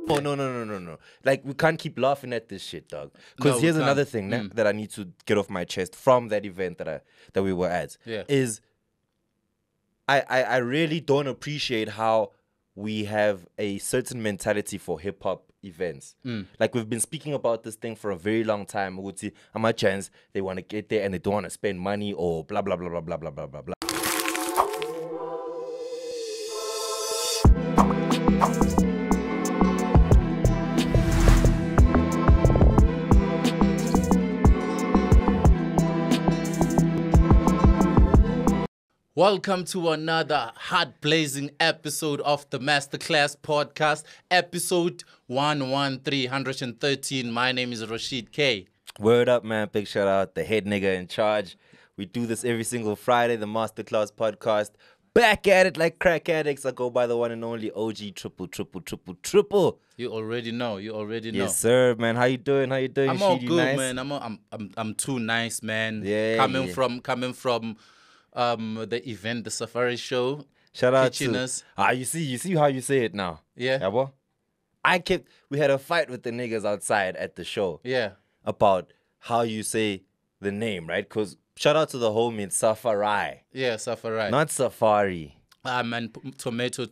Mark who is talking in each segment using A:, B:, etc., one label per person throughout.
A: No. Like, we can't keep laughing at this shit, dog. Because
B: No,
A: here's
B: we
A: another
B: can't.
A: thing that I need to get off my chest from that event that we were at.
B: Yeah.
A: Is I really don't appreciate how we have a certain mentality for hip hop events. Like, we've been speaking about this thing for a very long time. We would see how much chance they want to get there and they don't want to spend money or blah blah blah blah blah blah blah blah blah.
B: Welcome to another heart-blazing episode of the Masterclass Podcast, episode 113. My name is Rashid K.
A: Word up, man. Big shout out the head nigga in charge. We do this every single Friday, the Masterclass Podcast. Back at it like crack addicts. I go by the one and only OG triple.
B: You already know.
A: Yes, sir, man. How you doing?
B: I'm all good,
A: nice?
B: man. I'm too nice, man.
A: Yeah.
B: Coming from the event, the Safari Show.
A: Shout out
B: Kitcheners.
A: to you see how you say it now.
B: Yeah.
A: Boy? We had a fight with the niggas outside at the show.
B: Yeah.
A: About how you say the name, right? Because shout out to the homie, it's Safari.
B: Yeah, Safari.
A: Not Safari.
B: Man, tomato.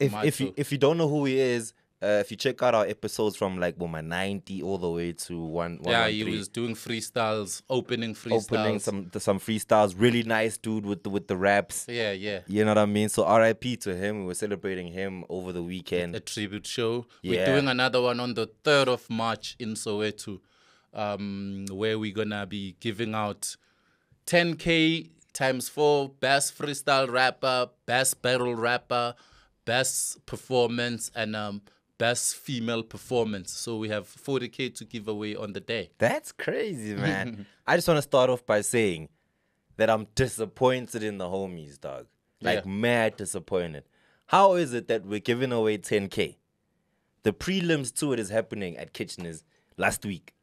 A: If you don't know who he is, if you check out our episodes from like 90 all the way to 113.
B: Yeah, he was doing freestyles, opening freestyles.
A: Some freestyles. Really nice dude with the raps.
B: Yeah.
A: You know what I mean? So RIP to him. We were celebrating him over the weekend.
B: A tribute show.
A: Yeah.
B: We're doing another one on the 3rd of March in Soweto, where we're going to be giving out 10K times 4, best freestyle rapper, best battle rapper, best performance, and best female performance. So we have 40K to give away on the day.
A: That's crazy, man. I just want to start off by saying that I'm disappointed in the homies, dog. Like, mad disappointed. How is it that we're giving away 10K? The prelims to it is happening at Kitcheners last week.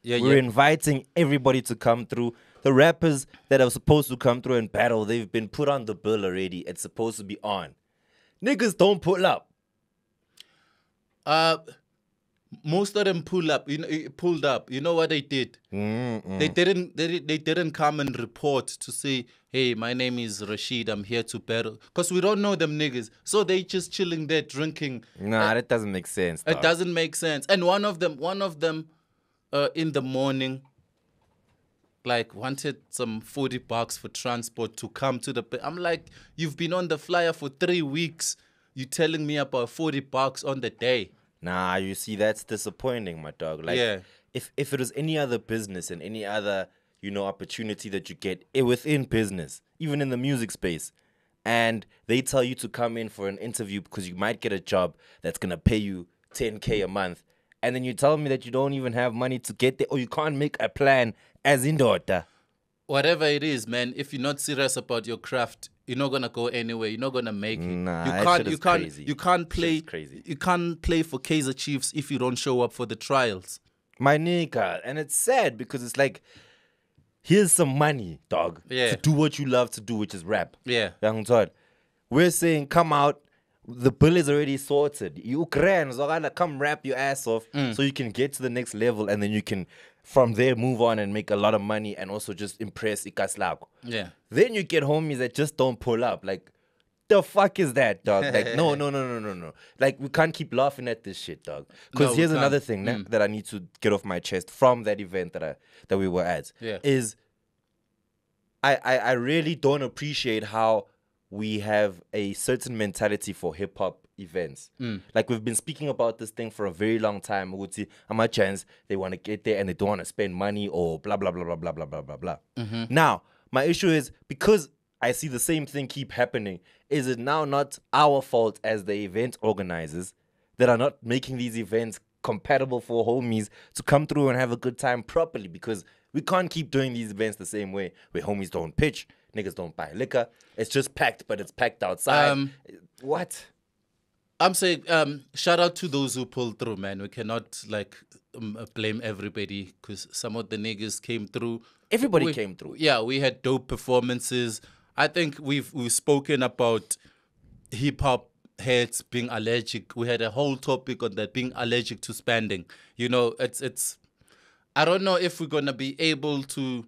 A: We're inviting everybody to come through. The rappers that are supposed to come through and battle, they've been put on the bill already. It's supposed to be on. Niggas don't pull up.
B: Most of them pulled up. You know what they did? They didn't come and report to say, hey, my name is Rashid, I'm here to battle. Because we don't know them niggas. So they just chilling there drinking.
A: Nah, that doesn't make sense, dog.
B: It doesn't make sense. And one of them in the morning, like, wanted some $40 for transport to come to the... I'm like, you've been on the flyer for 3 weeks. You telling me about $40 on the day?
A: Nah, you see, that's disappointing, my dog. Like, if it was any other business and any other, opportunity that you get within business, even in the music space, and they tell you to come in for an interview because you might get a job that's going to pay you 10K a month, and then you tell me that you don't even have money to get there or you can't make a plan as in daughter.
B: Whatever it is, man, if you're not serious about your craft, you're not gonna go anywhere. You're not gonna make it.
A: Nah,
B: you can't play for Kaizer Chiefs if you don't show up for the trials.
A: My nigga, and it's sad because it's like, here's some money, dog, to do what you love to do, which is rap.
B: Yeah.
A: We're saying come out. The bill is already sorted. You can come rap your ass off so you can get to the next level, and then you can from there move on and make a lot of money and also just impress Ikaslako.
B: Yeah.
A: Then you get homies that just don't pull up. Like, the fuck is that, dog? Like, no. Like, we can't keep laughing at this shit, dog. Because here's another thing that I need to get off my chest from that event that we were at.
B: Yeah.
A: Is I really don't appreciate how we have a certain mentality for hip hop events. Like, we've been speaking about this thing for a very long time. We would see how much chance they want to get there and they don't want to spend money or blah, blah, blah, blah, blah, blah, blah, blah, blah. Now, my issue is, because I see the same thing keep happening, is it now not our fault as the event organizers that are not making these events compatible for homies to come through and have a good time properly? Because we can't keep doing these events the same way, where homies don't pitch, niggas don't buy liquor. It's just packed, but it's packed outside. What?
B: I'm saying, shout out to those who pulled through, man. We cannot blame everybody, because some of the niggas came through.
A: Everybody came through.
B: Yeah, we had dope performances. I think we've spoken about hip hop heads being allergic. We had a whole topic on that, being allergic to spending. You know, it's. I don't know if we're gonna be able to,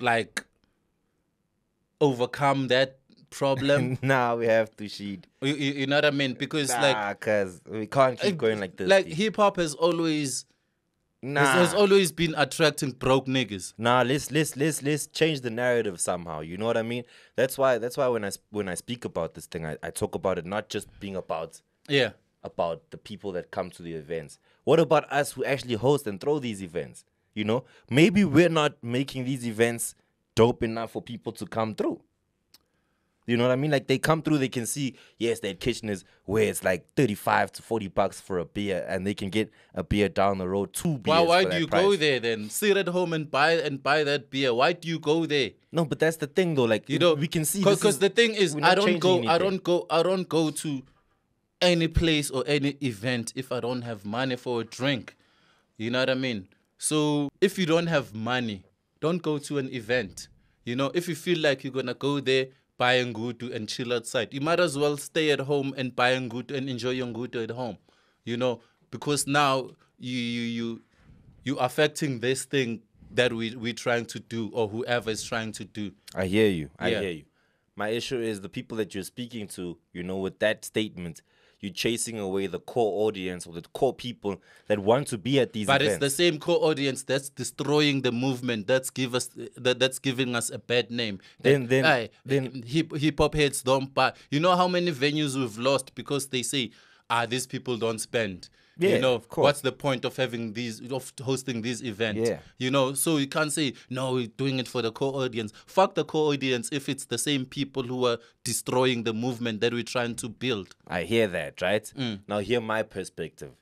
B: like, overcome that problem.
A: Now we have to sheed.
B: You know what I mean? Because
A: Cause we can't keep going like this.
B: Like
A: dude.
B: hip hop has always
A: Nah.
B: has always been attracting broke niggas.
A: Nah, let's change the narrative somehow. You know what I mean? That's why when I speak about this thing, I talk about it not just being about the people that come to the events. What about us who actually host and throw these events? You know, maybe we're not making these events dope enough for people to come through. You know what I mean? Like, they come through, they can see, yes, that kitchen is where it's like $35 to $40 for a beer, and they can get a beer down the road, 2 beers.
B: Why do you go there then? Sit at home and buy that beer. Why do you go there?
A: No, but that's the thing though. Like, you know, we can see
B: because the thing is, I don't go to any place or any event if I don't have money for a drink. You know what I mean? So if you don't have money, don't go to an event. You know, if you feel like you're gonna go there, buy ngutu and chill outside, you might as well stay at home and buy ngutu and enjoy your ngutu at home. You know, because now you affecting this thing that we're trying to do, or whoever is trying to do.
A: I hear you. I hear you. My issue is the people that you're speaking to, you know, with that statement, you're chasing away the core audience or the core people that want to be at these events.
B: But it's the same core audience that's destroying the movement. That's giving us a bad name.
A: Then
B: hip hop heads don't buy. You know how many venues we've lost because they say, these people don't spend.
A: Yeah,
B: you know,
A: of course.
B: what's the point of hosting these events?
A: Yeah.
B: You know, so you can't say, no, we're doing it for the core audience. Fuck the core audience if it's the same people who are destroying the movement that we're trying to build.
A: I hear that, right? Now hear my perspective.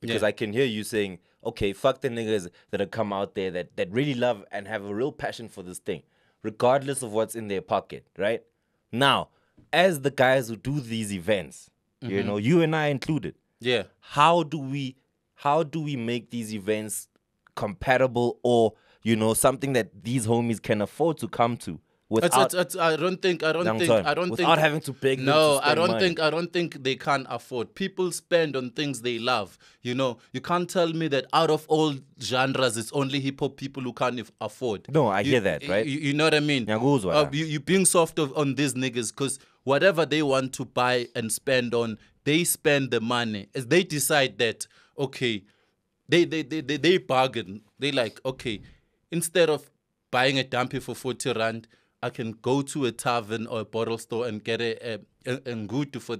A: Because I can hear you saying, okay, fuck the niggas that have come out there that really love and have a real passion for this thing, regardless of what's in their pocket, right? Now, as the guys who do these events, you know, you and I included,
B: yeah.
A: How do we make these events compatible, or, you know, something that these homies can afford to come to without without having to beg them to spend money?
B: I don't think they can't afford. People spend on things they love. You know, you can't tell me that out of all genres, it's only hip hop people who can't afford.
A: No, I hear that, right?
B: You know what I mean? You being soft on these niggas because whatever they want to buy and spend on, they spend the money. As they decide that, okay, they bargain. They like, okay, instead of buying a dumpy for 40 rand, I can go to a tavern or a bottle store and get a ngutu for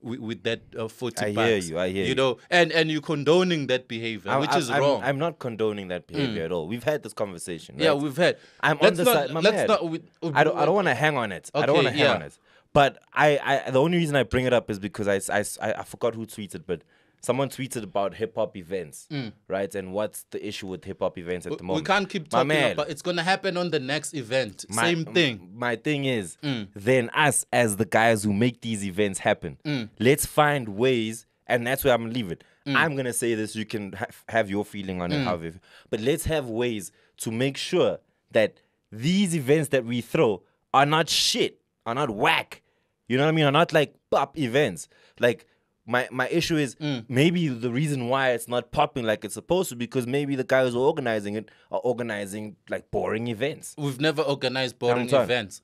B: with that 40 bucks.
A: I hear you.
B: You know, and you're condoning that behavior, which is wrong.
A: I'm not condoning that behavior at all. We've had this conversation. Right?
B: Yeah, we've had.
A: I'm on the side. I don't want to hang on it. I don't want to hang on it. But I the only reason I bring it up is because I forgot who tweeted, but someone tweeted about hip hop events, right? And what's the issue with hip hop events at the moment?
B: We can't keep talking about it's gonna happen on the next event. Same thing.
A: My thing is, then us as the guys who make these events happen, let's find ways, and that's where I'm gonna leave it. I'm gonna say this. You can have your feeling on it, however, but let's have ways to make sure that these events that we throw are not shit, are not whack. You know what I mean? Are not like pop events. Like, my issue is maybe the reason why it's not popping like it's supposed to, because maybe the guys who are organizing it are organizing like boring events.
B: We've never organized boring events.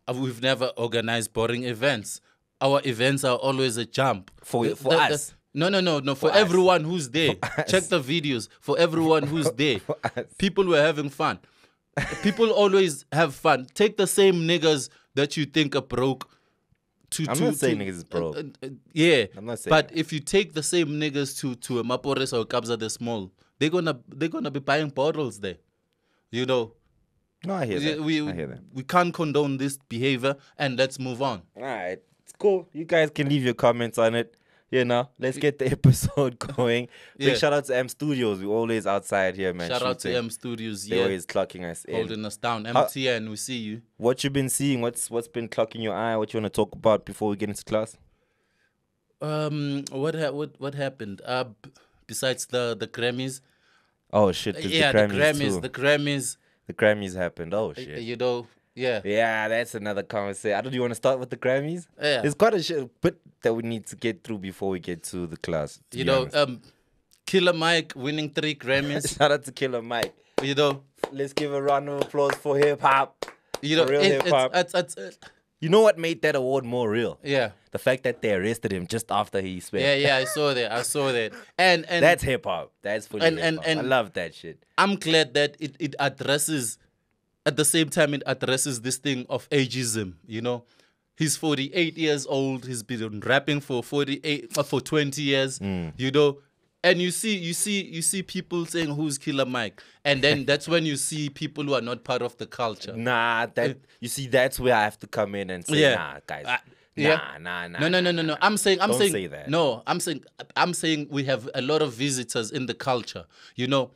B: We've never organized boring events. Our events are always a jump.
A: For us.
B: No. For everyone who's there. Check the videos. For everyone who's there. People were having fun. People always have fun. Take the same niggas that you think are broke.
A: I'm not saying niggas is broke.
B: Yeah.
A: I'm not saying
B: but
A: that.
B: if you take the same niggas to a Mapores or Kabza the Small, they're gonna be buying bottles there. You know.
A: No, I hear that. I hear that.
B: We can't condone this behavior, and let's move on.
A: All right. It's cool. You guys can leave your comments on it. You know, let's get the episode going. Big shout out to M Studios. We're always outside here, man.
B: Shout out to M Studios.
A: They're always clocking us in.
B: Holding us down. MTN, we see you.
A: What you been seeing? What's been clocking your eye? What you want to talk about before we get into class?
B: What happened? Besides the Grammys.
A: Oh shit!
B: The Grammys.
A: The Grammys happened. Oh shit!
B: You know, Yeah.
A: Yeah, that's another conversation. I don't. You want to start with the Grammys?
B: Yeah.
A: There's quite a bit that we need to get through before we get to the class.
B: You know, Killer Mike winning 3 Grammys.
A: Shout out to Killer Mike.
B: You know,
A: Let's give a round of applause for hip hop.
B: you know,
A: real hip hop.
B: it's
A: You know what made that award more real?
B: yeah.
A: The fact that they arrested him just after he spent.
B: Yeah, I saw that. And
A: That's hip hop. That's fully
B: And-
A: hip hop.
B: and-
A: I love that shit.
B: I'm glad that it addresses, at the same time, it addresses this thing of ageism. You know, he's 48 years old. He's been rapping for 20 years. You know, and you see people saying who's Killer Mike, and then that's when you see people who are not part of the culture.
A: Nah, you see, that's where I have to come in and say,
B: Yeah.
A: nah, guys.
B: Yeah.
A: Nah.
B: No. I'm saying
A: say that.
B: No, I'm saying we have a lot of visitors in the culture. You know,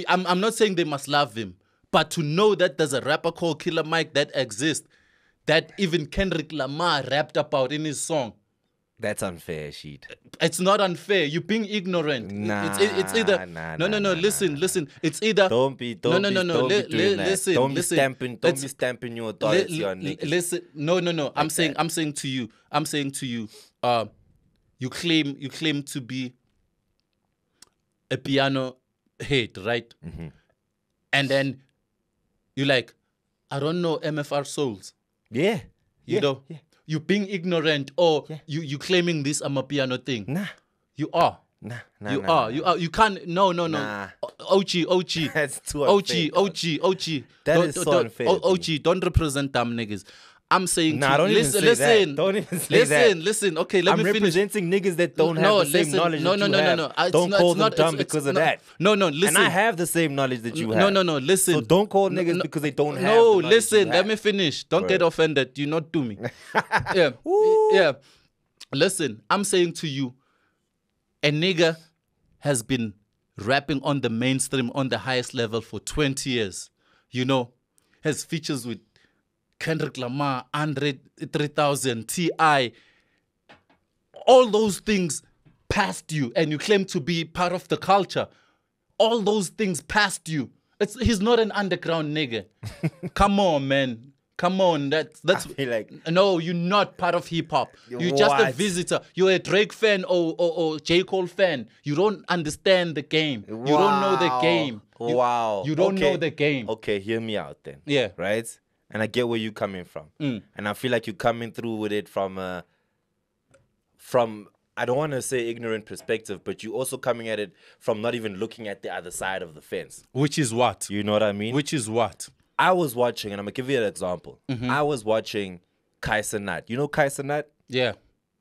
B: I'm not saying they must love him, but to know that there's a rapper called Killer Mike that exists, that even Kendrick Lamar rapped about in his song.
A: That's unfair, shit.
B: It's not unfair. You're being ignorant.
A: Nah,
B: it's either no. Listen. It's either
A: Don't be doing that.
B: Listen.
A: Don't be stamping your authority on niggas.
B: Listen. No. I'm saying to you. You claim to be a piano head, right?
A: Mm-hmm.
B: And then you like, I don't know MFR Souls.
A: Yeah.
B: You know.
A: Yeah.
B: You being ignorant, or you claiming this I'm a piano thing.
A: Nah.
B: You are.
A: Nah.
B: You are. You can't. No.
A: Nah.
B: OG.
A: That's too unfair.
B: OG.
A: That is so unfair.
B: OG, don't represent them niggas. I'm saying
A: Nah, don't even say that. Don't even say that.
B: Listen. Okay, let me finish.
A: I'm representing niggas that don't have the same knowledge that you have. Don't call them dumb because of that.
B: No, listen.
A: And I have the same knowledge that you have.
B: No, listen.
A: So don't call niggas because they don't have
B: No,
A: the knowledge
B: listen,
A: you
B: let
A: have.
B: me finish. Don't get offended. You not do me. Yeah. Yeah. Listen, I'm saying to you, a nigga has been rapping on the mainstream on the highest level for 20 years. You know, has features with Kendrick Lamar, Andre 3000, T.I. All those things passed you, and you claim to be part of the culture. All those things passed you. He's not an underground nigga. Come on, man. Come on. That's
A: I feel like
B: no, you're not part of hip hop. You're just a visitor. You're a Drake fan or J. Cole fan. You don't understand the game. You don't know the game. You don't know the game.
A: Okay, hear me out then.
B: Yeah.
A: Right? And I get where you're coming from. And I feel like you're coming through with it from I don't want to say ignorant perspective, but you're also coming at it from not even looking at the other side of the fence.
B: Which is what?
A: You know what I mean?
B: Which is what?
A: I was watching, and I'm going to give you an example. I was watching Kaiser Nat. You know Kaiser Nat?
B: Yeah.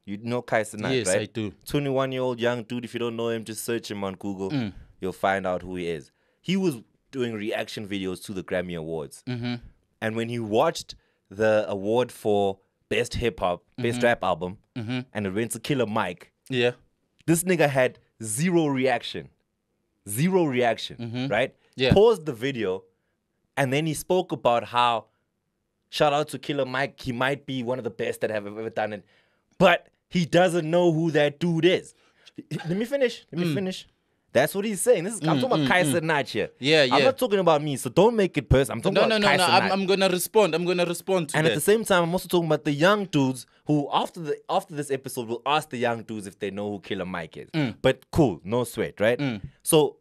A: You know Kaiser Nat,
B: Yes,
A: right?
B: I do.
A: 21-year-old young dude. If you don't know him, just search him on Google. You'll find out who he is. He was doing reaction videos to the Grammy Awards. And when he watched the award for Best Hip Hop, Best Rap Album, and it went to Killer Mike,
B: Yeah.
A: this nigga had zero reaction. Right?
B: Yeah.
A: Paused the video, and then he spoke about how, shout out to Killer Mike, he might be one of the best that have ever done it, but he doesn't know who that dude is. Let me finish. That's what he's saying. I'm talking about Kaiser Nat here.
B: Yeah.
A: I'm not talking about me, so don't make it personal. I'm talking about Kaiser Nat.
B: I'm gonna respond. I'm gonna respond to
A: And
B: that.
A: at the same time, I'm also talking about the young dudes who, after this episode, will ask the young dudes if they know who Killer Mike is. But cool, no sweat, right? So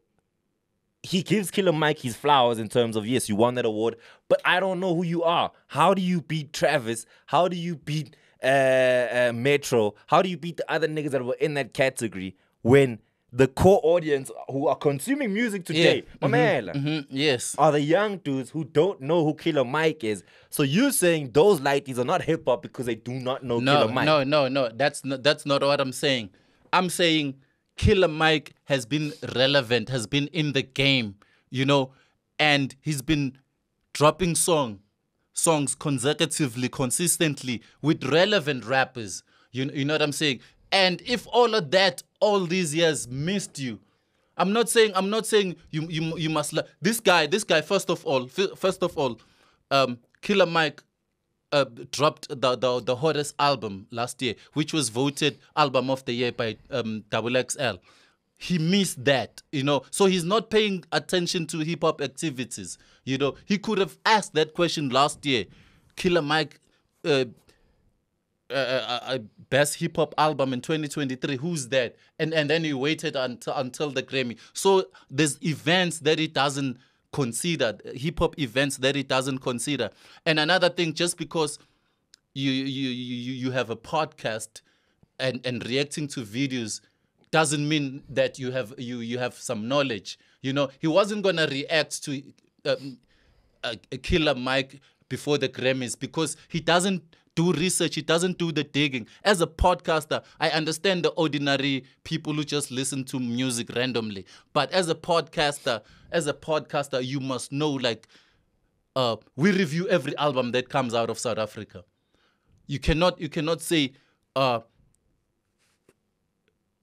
A: he gives Killer Mike his flowers in terms of, yes, you won that award, but I don't know who you are. How do you beat Travis? How do you beat Metro? How do you beat the other niggas that were in that category when the core audience who are consuming music today, my man,
B: yes,
A: are the young dudes who don't know who Killer Mike is? So you're saying those lighties are not hip hop because they do not know Killer Mike?
B: No. That's not what I'm saying. I'm saying Killer Mike has been relevant, has been in the game, you know, and he's been dropping songs consecutively, consistently with relevant rappers. You know what I'm saying? And if all of that, all these years missed you, I'm not saying you must this guy. First of all, Killer Mike dropped the hottest album last year, which was voted album of the year by XXL. He missed that, you know, so he's not paying attention to hip hop activities. You know, he could have asked that question last year. Killer Mike best hip hop album in 2023. Who's that? And then he waited until the Grammy. So there's events that he doesn't consider, hip hop events that he doesn't consider. And another thing, just because you have a podcast and reacting to videos doesn't mean that you have some knowledge. You know, he wasn't gonna react to a Killer Mike before the Grammys because he doesn't do research, he doesn't do the digging. As a podcaster, I understand the ordinary people who just listen to music randomly. But as a podcaster, you must know, like, we review every album that comes out of South Africa. You cannot say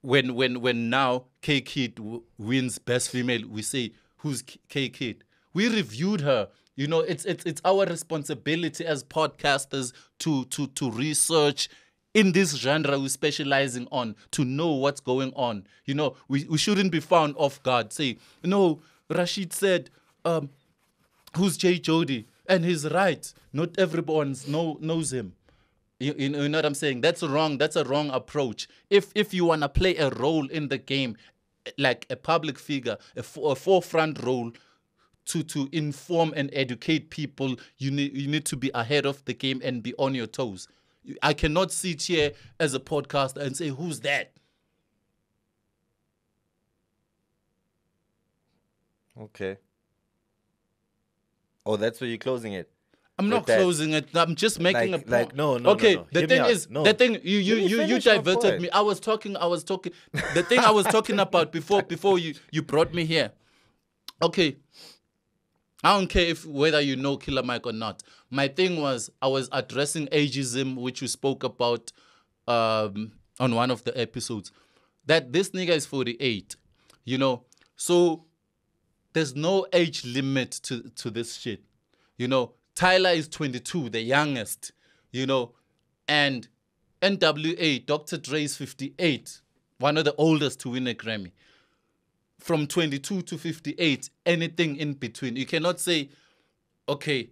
B: when now K Kid wins Best Female, we say, who's K Kid? We reviewed her. You know, it's our responsibility as podcasters to research in this genre we're specializing on, to know what's going on. You know, we shouldn't be found off guard. Say, no, Rashid said, who's Jay Jody? And he's right. Not everyone knows him. You know what I'm saying? That's wrong. That's a wrong approach. If you want to play a role in the game, like a public figure, a forefront role, to inform and educate people, you need to be ahead of the game and be on your toes. I cannot sit here as a podcaster and say, who's that?
A: Okay. Oh, that's where you're closing it.
B: I'm not closing it. I'm just making a point.
A: No.
B: Okay,
A: no.
B: the thing is,
A: no.
B: the thing you diverted me. I was talking. The thing I was talking about before you brought me here. Okay. I don't care whether you know Killer Mike or not. My thing was, I was addressing ageism, which we spoke about on one of the episodes. That this nigga is 48, you know. So there's no age limit to this shit, you know. Tyler is 22, the youngest, you know, and NWA, Dr. Dre is 58, one of the oldest to win a Grammy. From 22 to 58, anything in between. You cannot say, okay,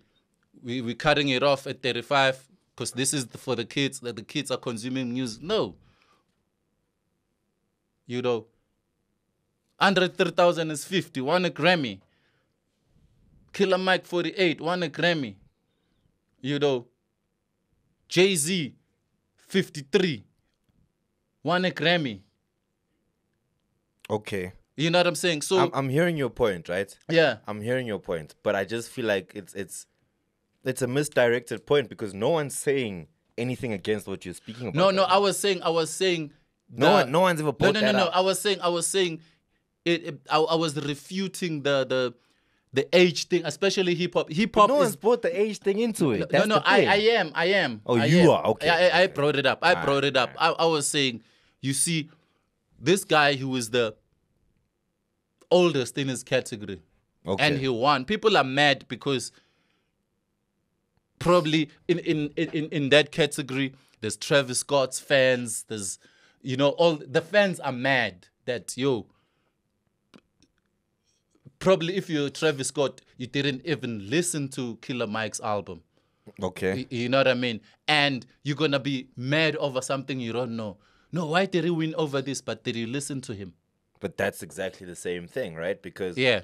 B: we're cutting it off at 35 because this is for the kids, that the kids are consuming music. No. You know, Andre 3000 is 50, won a Grammy. Killer Mike 48, won a Grammy. You know, Jay-Z 53, won a Grammy.
A: Okay.
B: You know what I'm saying? So
A: I'm hearing your point, right?
B: Yeah.
A: I'm hearing your point, but I just feel like it's a misdirected point because no one's saying anything against what you're speaking about.
B: No. I was saying.
A: No one's ever brought that up.
B: I was saying. I was refuting the age thing, especially hip hop. Hip hop.
A: No one's brought the age thing into it.
B: I am.
A: Oh, you are okay.
B: I brought it up. I was saying, you see, this guy who is the oldest in his category, and he won. People are mad because probably in that category, there's Travis Scott's fans. There's, you know, all the fans are mad that probably if you're Travis Scott, you didn't even listen to Killer Mike's album.
A: Okay.
B: You know what I mean? And you're going to be mad over something you don't know. No, why did he win over this? But did you listen to him? But
A: that's exactly the same thing, right? Because
B: yeah,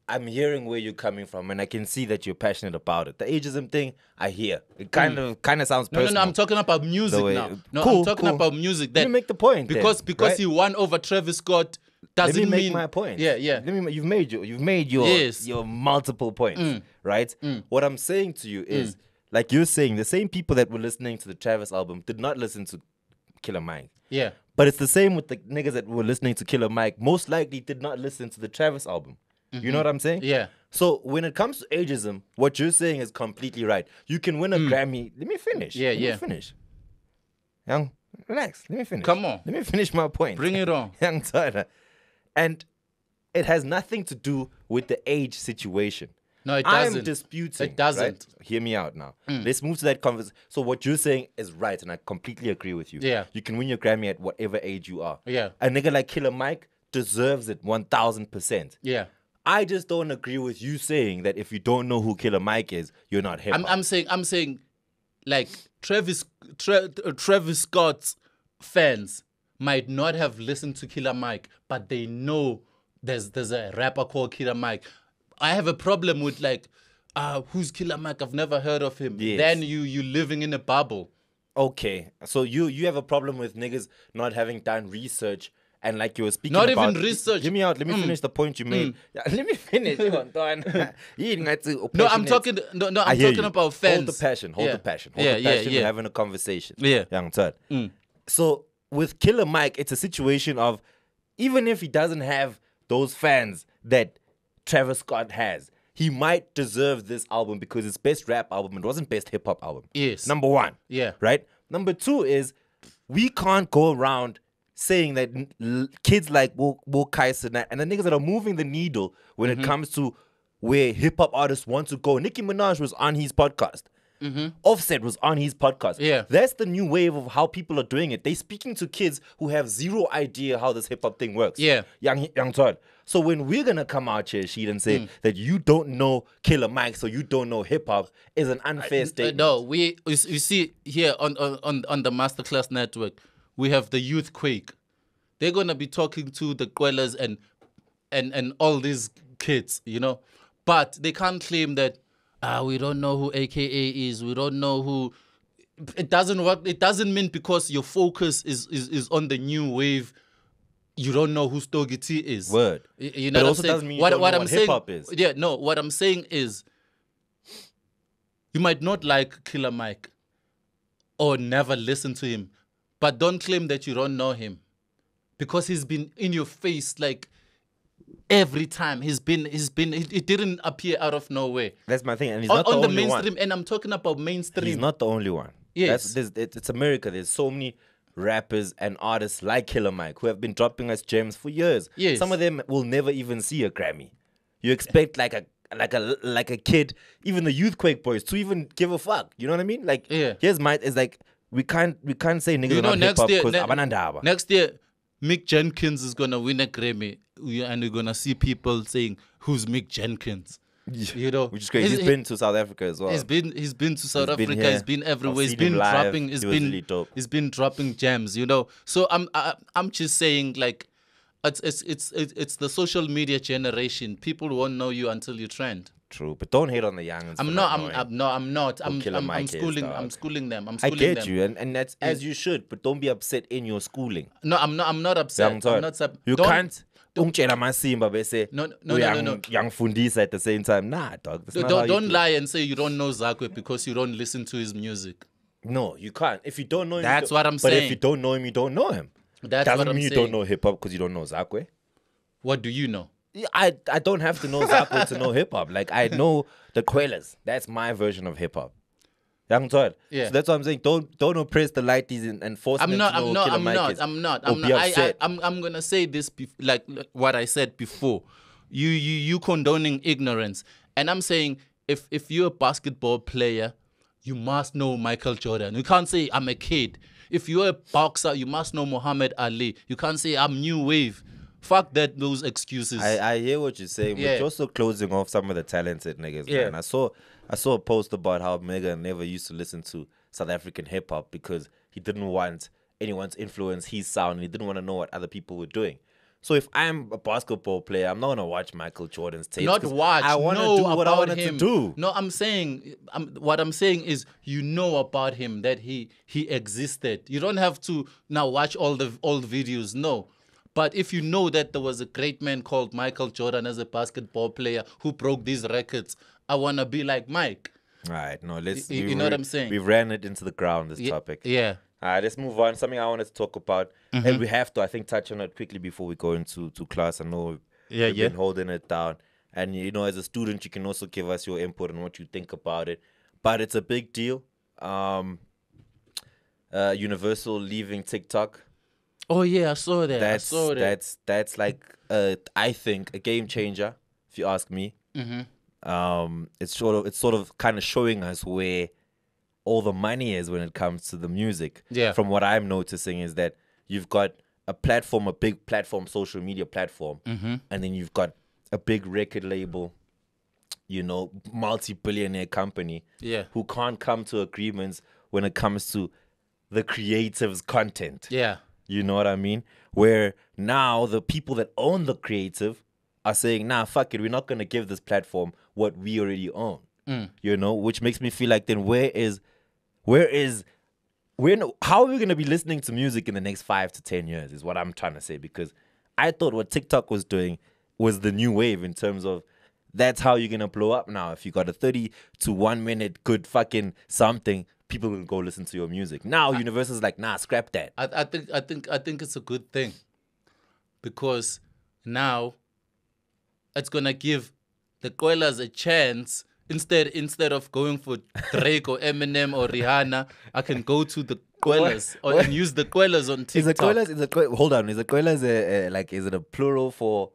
A: I'm hearing where you're coming from, and I can see that you're passionate about it. The ageism thing, I hear. It kind of sounds personal.
B: No, I'm talking about music now. No,
A: cool,
B: I'm talking about music. That
A: let me make the point.
B: Because
A: right?
B: he won over Travis Scott doesn't mean...
A: Let me make my point.
B: Yeah.
A: You've made your multiple points, right? What I'm saying to you is, like you're saying, the same people that were listening to the Travis album did not listen to Killer Mike.
B: Yeah.
A: But it's the same with the niggas that were listening to Killer Mike. Most likely did not listen to the Travis album. You know what I'm saying?
B: Yeah.
A: So when it comes to ageism, what you're saying is completely right. You can win a Grammy. Let me finish.
B: Yeah.
A: Let me finish. Young, relax. Let me finish.
B: Come on.
A: Let me finish my point.
B: Bring it on.
A: Young Tyler. And it has nothing to do with the age situation.
B: No, it doesn't.
A: I'm disputing.
B: It doesn't.
A: Right? Hear me out now. Let's move to that conversation. So what you're saying is right, and I completely agree with you.
B: Yeah.
A: You can win your Grammy at whatever age you are.
B: Yeah.
A: A nigga like Killer Mike deserves it 1,000%.
B: Yeah.
A: I just don't agree with you saying that if you don't know who Killer Mike is, you're not hip hop.
B: I'm saying, like Travis Scott's fans might not have listened to Killer Mike, but they know there's a rapper called Killer Mike. I have a problem with like, who's Killer Mike? I've never heard of him.
A: Yes.
B: Then you living in a bubble.
A: Okay, so you have a problem with niggas not having done research and like you were speaking
B: Not
A: about.
B: even research.
A: Hear me out. Let me finish the point you made. Yeah, let me finish.
B: No, I'm talking. No, I'm talking about fans.
A: Hold the passion. Hold the passion. Hold the passion. We're having a conversation.
B: Yeah.
A: Young Todd. So with Killer Mike, it's a situation of even if he doesn't have those fans that Travis Scott has, he might deserve this album because it's best rap album. It wasn't best hip hop album.
B: Yes.
A: Number one.
B: Yeah.
A: Right? Number two is we can't go around saying that kids like Will Kaiser and the niggas that are moving the needle when it comes to where hip hop artists want to go. Nicki Minaj was on his podcast. Offset was on his podcast.
B: Yeah.
A: That's the new wave of how people are doing it. They're speaking to kids who have zero idea how this hip hop thing works.
B: Yeah.
A: Young Todd. So when we're gonna come out here, Sheed, and say that you don't know Killer Mike, so you don't know hip hop, is an unfair statement.
B: No, you see here on the Masterclass Network, we have the Youth Quake. They're gonna be talking to the Qwellers and all these kids, you know, but they can't claim that we don't know who AKA is. We don't know who. It doesn't work. It doesn't mean because your focus is on the new wave, you don't know who Stogie T is.
A: Word.
B: You know
A: but
B: what
A: also
B: I'm saying?
A: doesn't mean you don't know what hip hop is.
B: Yeah, no. What I'm saying is, you might not like Killer Mike, or never listen to him, but don't claim that you don't know him, because he's been in your face like every time. It didn't appear out of nowhere.
A: That's my thing, and he's not the
B: on the
A: only
B: mainstream.
A: one.
B: And I'm talking about mainstream.
A: He's not the only one.
B: Yes.
A: It's America. There's so many rappers and artists like Killer Mike who have been dropping us gems for years.
B: Yes.
A: Some of them will never even see a Grammy. You expect like a kid, even the Youth Quake boys, to even give a fuck. You know what I mean? Like, here's my. It's like we can't say niggas are not hip hop because abanandaba.
B: Next year, Mick Jenkins is gonna win a Grammy, and we're gonna see people saying, "Who's Mick Jenkins?" You know,
A: which is great. He's been to South Africa as well.
B: He's been to South Africa.
A: Here.
B: He's been everywhere.
A: I've seen him live.
B: He's been dropping gems. You know, so I'm just saying, like, it's the social media generation. People won't know you until you trend.
A: True, but don't hate on the youngins.
B: I'm not. I'm schooling them.
A: I get you, and that's as you should. But don't be upset in your schooling.
B: No, I'm not upset. I'm not upset.
A: You can't. Don't say
B: no.
A: Young Fundisa at the same time. Nah, dog.
B: Don't lie and say you don't know Zakwe because you don't listen to his music.
A: No, you can't. If you don't know him,
B: that's what I'm saying.
A: But if you don't know him, you don't know him.
B: That's
A: doesn't
B: what I'm
A: mean
B: saying.
A: You don't know hip hop because you don't know Zakwe.
B: What do you know?
A: I don't have to know Zakwe to know hip hop. Like I know the Qwellers. That's my version of hip hop. Young Todd. Yeah. So that's what I'm saying. Don't oppress the lighties and force them to know Killer Mike is.
B: I'm not. I'm gonna say this like what I said before. You condoning ignorance, and I'm saying if you're a basketball player, you must know Michael Jordan. You can't say I'm a kid. If you're a boxer, you must know Muhammad Ali. You can't say I'm new wave. Fuck those excuses.
A: I hear what you're saying, but you're also closing off some of the talented niggas, man. I saw a post about how Mega never used to listen to South African hip hop because he didn't want anyone to influence his sound and he didn't want to know what other people were doing. So if I'm a basketball player, I'm not gonna watch Michael Jordan's tapes.
B: Not watch.
A: I want to do what I wanted to do.
B: No, I'm saying what I'm saying is you know about him, that he existed. You don't have to now watch all the old videos. No. But if you know that there was a great man called Michael Jordan as a basketball player who broke these records, I want to be like Mike.
A: All right. No,
B: you know what I'm saying?
A: We ran it into the ground, this topic.
B: Yeah.
A: All right, let's move on. Something I wanted to talk about. And we have to, I think, touch on it quickly before we go into class. I know we've been holding it down. And, you know, as a student, you can also give us your input on what you think about it. But it's a big deal. Universal leaving TikTok.
B: Oh yeah, I saw that.
A: That's like I think a game changer, if you ask me. It's sort of kind of showing us where all the money is when it comes to the music.
B: Yeah.
A: From what I'm noticing is that you've got a platform, a big platform, social media platform, and then you've got a big record label, you know, multi-billionaire company,
B: Yeah.
A: who can't come to agreements when it comes to the creative's content.
B: Yeah.
A: You know what I mean? Where now the people that own the creative are saying, nah, fuck it, we're not gonna give this platform what we already own. You know, which makes me feel like then how are we gonna be listening to music in the next 5 to 10 years is what I'm trying to say, because I thought what TikTok was doing was the new wave in terms of that's how you're gonna blow up now. If you got a 30 to 1 minute good fucking something, people will go listen to your music. Now Universal's like, nah, scrap that.
B: I think it's a good thing, because now it's gonna give the Qwellers a chance. Instead of going for Drake or Eminem or Rihanna, I can go to the Qwellers and use the Qwellers on TikTok.
A: Hold on, is the Qwellers like, is it a plural for?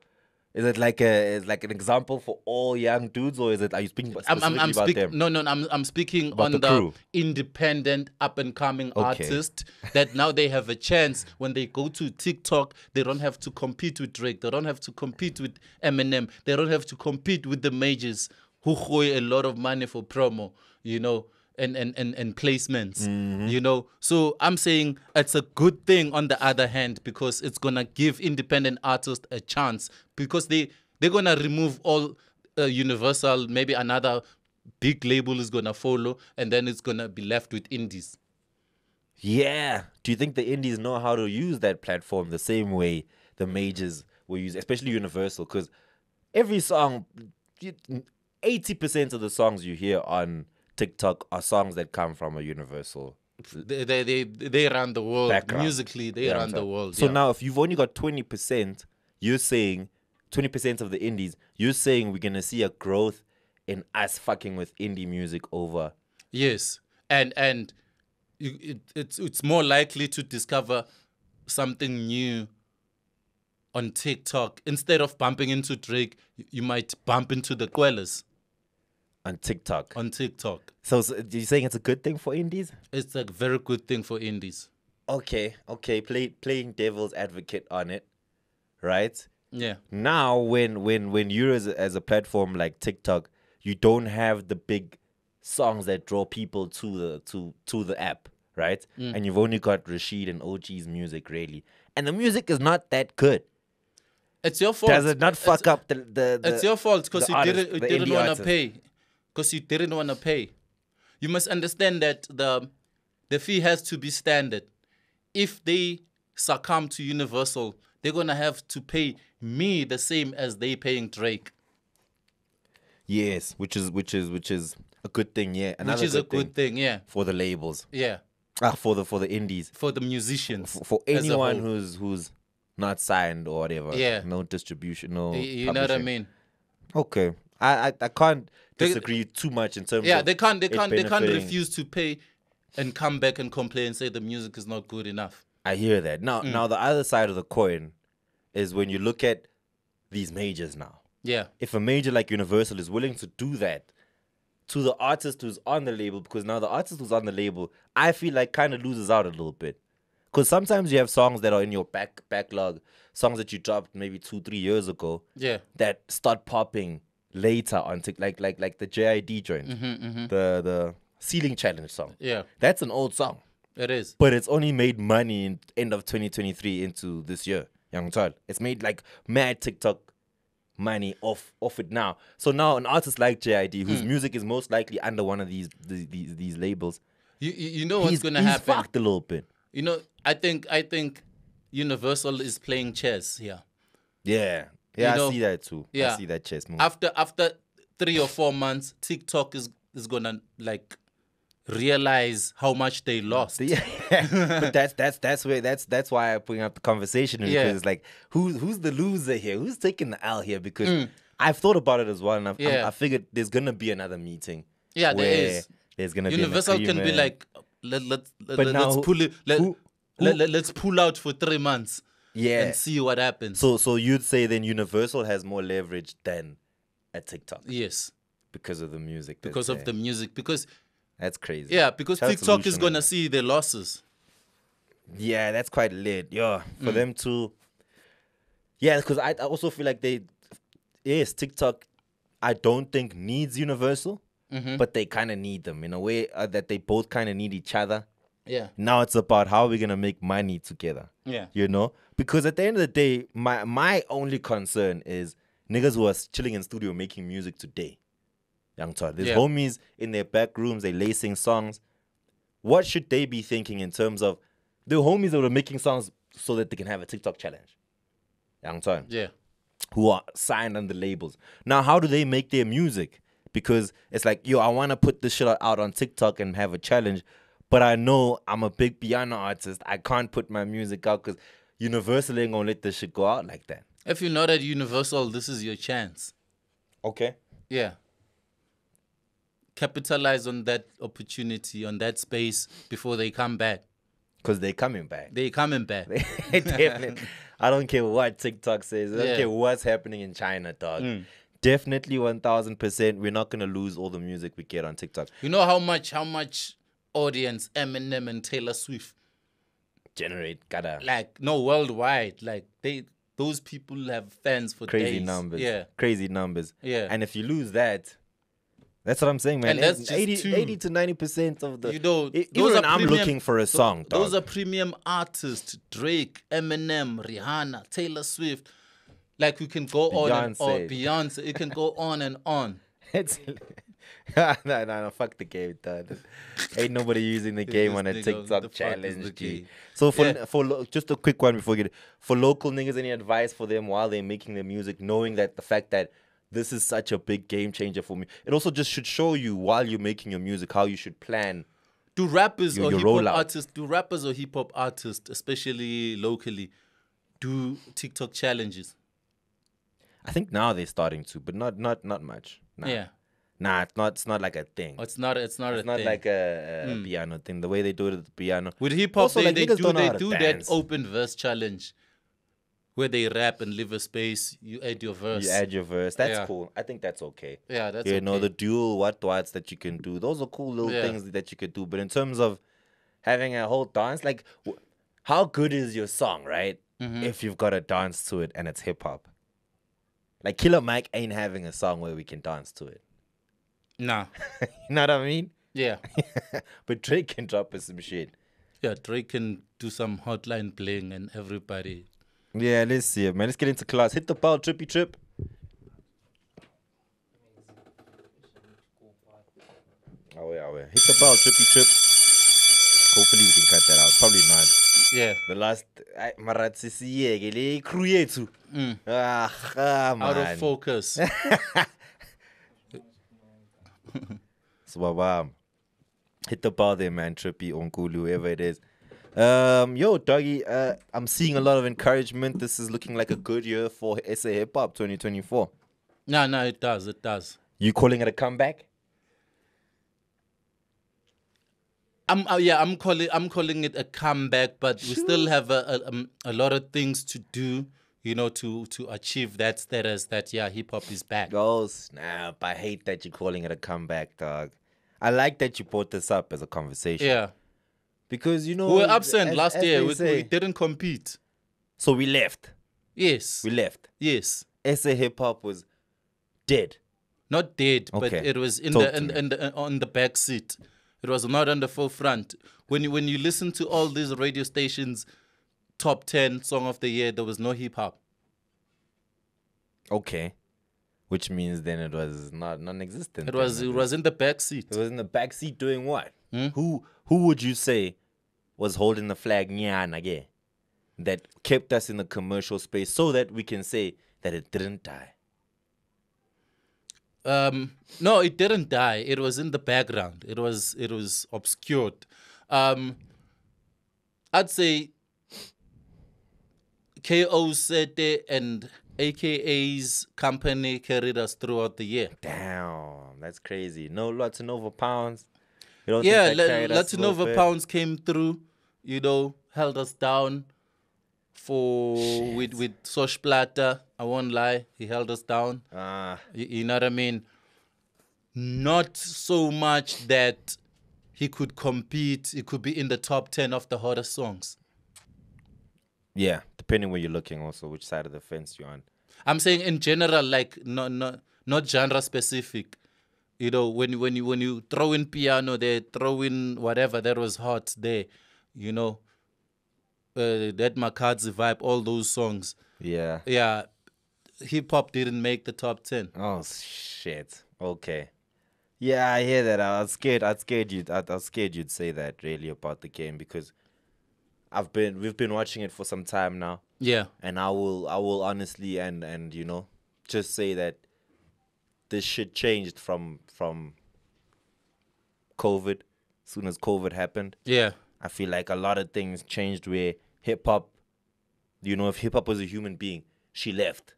A: Is it like an example for all young dudes, or are you speaking specifically about them?
B: No, I'm speaking
A: About
B: on
A: the
B: the
A: crew.
B: independent up and coming
A: Okay.
B: artist that now they have a chance when they go to TikTok. They don't have to compete with Drake. They don't have to compete with Eminem. They don't have to compete with the majors who pay a lot of money for promo, you know, and placements, you know. So I'm saying it's a good thing on the other hand, because it's gonna give independent artists a chance, because they're gonna remove all Universal, maybe another big label is gonna follow, and then it's gonna be left with indies.
A: Yeah. Do you think the indies know how to use that platform the same way the majors will use, especially Universal? Because every song, 80% of the songs you hear on TikTok are songs that come from a Universal
B: They run the world.
A: background.
B: Musically, they run the world.
A: So
B: yeah.
A: now if you've only got 20%, you're saying 20% of the indies, you're saying we're going to see a growth in us fucking with indie music over.
B: Yes, and it's more likely to discover something new on TikTok. Instead of bumping into Drake, you might bump into the Qwellers
A: On TikTok.
B: on TikTok.
A: So you're saying it's a good thing for indies?
B: It's a very good thing for indies.
A: Okay. Playing devil's advocate on it, right?
B: Yeah,
A: Now, when you're as a platform like TikTok, you don't have the big songs that draw people to the app, right? And you've only got Rashid and OG's music, really, and the music is not that good.
B: it's your fault.
A: Does it not fuck up the
B: It's your fault because
A: the
B: you
A: artist,
B: didn't
A: the
B: didn't
A: indie
B: want to
A: artist?
B: pay. Because you didn't want to pay. You must understand that the fee has to be standard. If they succumb to Universal, they're gonna have to pay me the same as they paying Drake.
A: Yes, which is a good thing, yeah. Another
B: Which is a good thing, yeah.
A: for the labels.
B: Yeah.
A: For the indies.
B: For the musicians.
A: For
B: as a
A: anyone
B: whole.
A: who's not signed or whatever.
B: Yeah.
A: No distribution, no
B: You know what I
A: publishing.
B: mean?
A: Okay. I can't disagree too much in terms
B: Yeah,
A: of
B: they can't
A: benefiting.
B: refuse to pay and come back and complain and say the music is not good enough.
A: I hear that. Now the other side of the coin is when you look at these majors now.
B: Yeah.
A: If a major like Universal is willing to do that to the artist who's on the label, because now the artist who's on the label, I feel like kind of loses out a little bit. Because sometimes you have songs that are in your backlog, songs that you dropped maybe 2-3 years ago,
B: Yeah.
A: that start popping later on like the JID joint, the Ceiling Challenge song.
B: Yeah.
A: That's an old song,
B: It is.
A: but it's only made money in end of 2023 into this year. Young child, it's made like mad TikTok money off it now. So now an artist like JID, whose music is most likely under one of these labels,
B: You know what's gonna
A: he's
B: happen?
A: fucked a little bit.
B: You know, I think Universal is playing chess here.
A: Yeah,
B: You
A: I
B: know,
A: see that too.
B: yeah.
A: I see that chess move.
B: After 3 or 4 months, TikTok is gonna like realize how much they lost.
A: Yeah, but that's why I bring up the conversation, because
B: Yeah.
A: it's like who's the loser here? Who's taking the L here? Because I've thought about it as well, and
B: Yeah.
A: I figured there's gonna be another meeting.
B: Yeah, there
A: where
B: is.
A: There's gonna
B: Universal
A: be an
B: can be
A: agreement.
B: like,
A: now
B: let's pull it. Let's pull out for 3 months.
A: Yeah.
B: And see what happens.
A: So you'd say then Universal has more leverage than a TikTok
B: Yes,
A: because of the music.
B: because of the music. Because
A: That's crazy.
B: yeah, because
A: Shout out to
B: TikTok is
A: Lucian
B: gonna
A: on
B: see the losses.
A: that. Yeah, that's quite lit. Yeah, for them to. Yeah, because I also feel like yes, TikTok, I don't think needs Universal,
B: Mm-hmm.
A: but they kind of need them in a way that they both kind of need each other.
B: Yeah.
A: Now it's about how we're gonna make money together.
B: Yeah.
A: You know, because at the end of the day, my only concern is niggas who are chilling in studio making music today. Young Todd, there's
B: Yeah.
A: homies in their back rooms, they lacing songs. What should they be thinking in terms of the homies that are making songs so that they can have a TikTok challenge? Young Todd,
B: Yeah.
A: who are signed under labels. Now, how do they make their music? Because it's like, yo, I want to put this shit out on TikTok and have a challenge, but I know I'm a big piano artist. I can't put my music out because Universal ain't gonna let this shit go out like that.
B: If you're not at Universal, this is your chance.
A: Okay.
B: Yeah. Capitalize on that opportunity, on that space before they come back.
A: Because they're coming back.
B: They coming back.
A: Definitely. I don't care what TikTok says. I don't care what's happening in China, dog. Definitely 1000%. We're not gonna lose all the music we get on TikTok.
B: You know how much audience Eminem and Taylor Swift
A: Generate gotta
B: worldwide. Like those people have fans for
A: crazy
B: days.
A: numbers.
B: Yeah.
A: Crazy numbers.
B: Yeah.
A: And if you lose that, that's what I'm saying, man.
B: And that's just
A: 80 to 90% of the. Even when I'm looking for a song, dog.
B: Those are premium artists: Drake, Eminem, Rihanna, Taylor Swift. Like we can go on and on. Beyonce. It can go on and on.
A: It's no, fuck the game, dog. Ain't nobody using the game on a TikTok challenge. G. So for just a quick one before we get for local niggas, any advice for them while they're making their music, knowing that the fact that this is such a big game changer for me. It also just should show you while you're making your music how you should plan.
B: Do rappers or hip hop artists, especially locally, do TikTok challenges?
A: I think now they're starting to, but not much. Nah.
B: Yeah.
A: Nah, it's not like a thing.
B: It's not a thing.
A: Like a piano thing. The way they do it at the piano.
B: With hip hop,
A: Also,
B: they
A: niggas
B: do
A: don't know how to
B: that
A: dance.
B: open verse challenge, where they rap and leave a space. You add your verse.
A: You add your verse. That's cool. I think that's okay.
B: Yeah, that's
A: you
B: okay.
A: know, the dual whats that you can do. Those are cool little things that you could do. But in terms of having a whole dance, like, how good is your song, right? If you've got a dance to it and it's hip hop. Like, Killer Mike ain't having a song where we can dance to it.
B: Nah.
A: You know what I mean?
B: Yeah.
A: But Drake can drop us some shit.
B: Yeah, Drake can do some hotline bling and everybody.
A: Yeah, let's see it, man. Let's get into class. Hit the ball, trippy trip. Oh, yeah. Hit the ball, trippy trip. Hopefully we can cut that out. Probably not.
B: Yeah.
A: The last Maratsisi crew yetu. Man.
B: Out of focus.
A: So, Baba, hit the ball there, man. Trippy, Onkulu, whoever it is. Yo, doggy, I'm seeing a lot of encouragement. This is looking like a good year for SA Hip Hop 2024.
B: No, it does.
A: You calling it a comeback?
B: I'm calling it a comeback, but we still have a lot of things to do, you know, to achieve that status that hip hop is back.
A: Oh snap! I hate that you're calling it a comeback, dog. I like that you brought this up as a conversation.
B: Yeah,
A: because you know
B: we were absent last year.
A: We
B: We didn't compete.
A: So we left.
B: Yes.
A: We left.
B: Yes.
A: SA hip hop was dead.
B: Not dead, but
A: Okay.
B: it was on the back seat. It was not on the forefront. When you listen to all these radio stations, top 10 song of the year, there was no hip hop.
A: Okay. Which means then it was non-existent.
B: It was in the back seat.
A: It was in the back seat doing what? Who would you say was holding the flag nyana again that kept us in the commercial space so that we can say that it didn't die?
B: No, it didn't die. It was in the background. It was obscured. I'd say KO Sete and AKA's company carried us throughout the year.
A: Damn, that's crazy. No Latinova pounds. You don't
B: Yeah,
A: think that carried us a little
B: Latinova
A: bit?
B: pounds came through, you know, held us down with Sosh Plata. I won't lie, he held us down. You know what I mean? Not so much that he could compete. He could be in the top 10 of the hottest songs.
A: Yeah, depending where you're looking also, which side of the fence you're on.
B: I'm saying in general, like not genre specific. You know, when you throw in piano there, throw in whatever that was hot there, you know, that Makadzi vibe, all those songs.
A: Yeah.
B: Yeah, hip hop didn't make the top 10.
A: Oh shit. Okay. Yeah, I hear that. I was scared. I was scared you'd say that really about the game because we've been watching it for some time now.
B: Yeah,
A: And I will honestly and you know just say that this shit changed from COVID. As soon as COVID happened,
B: yeah,
A: I feel like a lot of things changed where hip hop, you know, if hip hop was a human being, she left.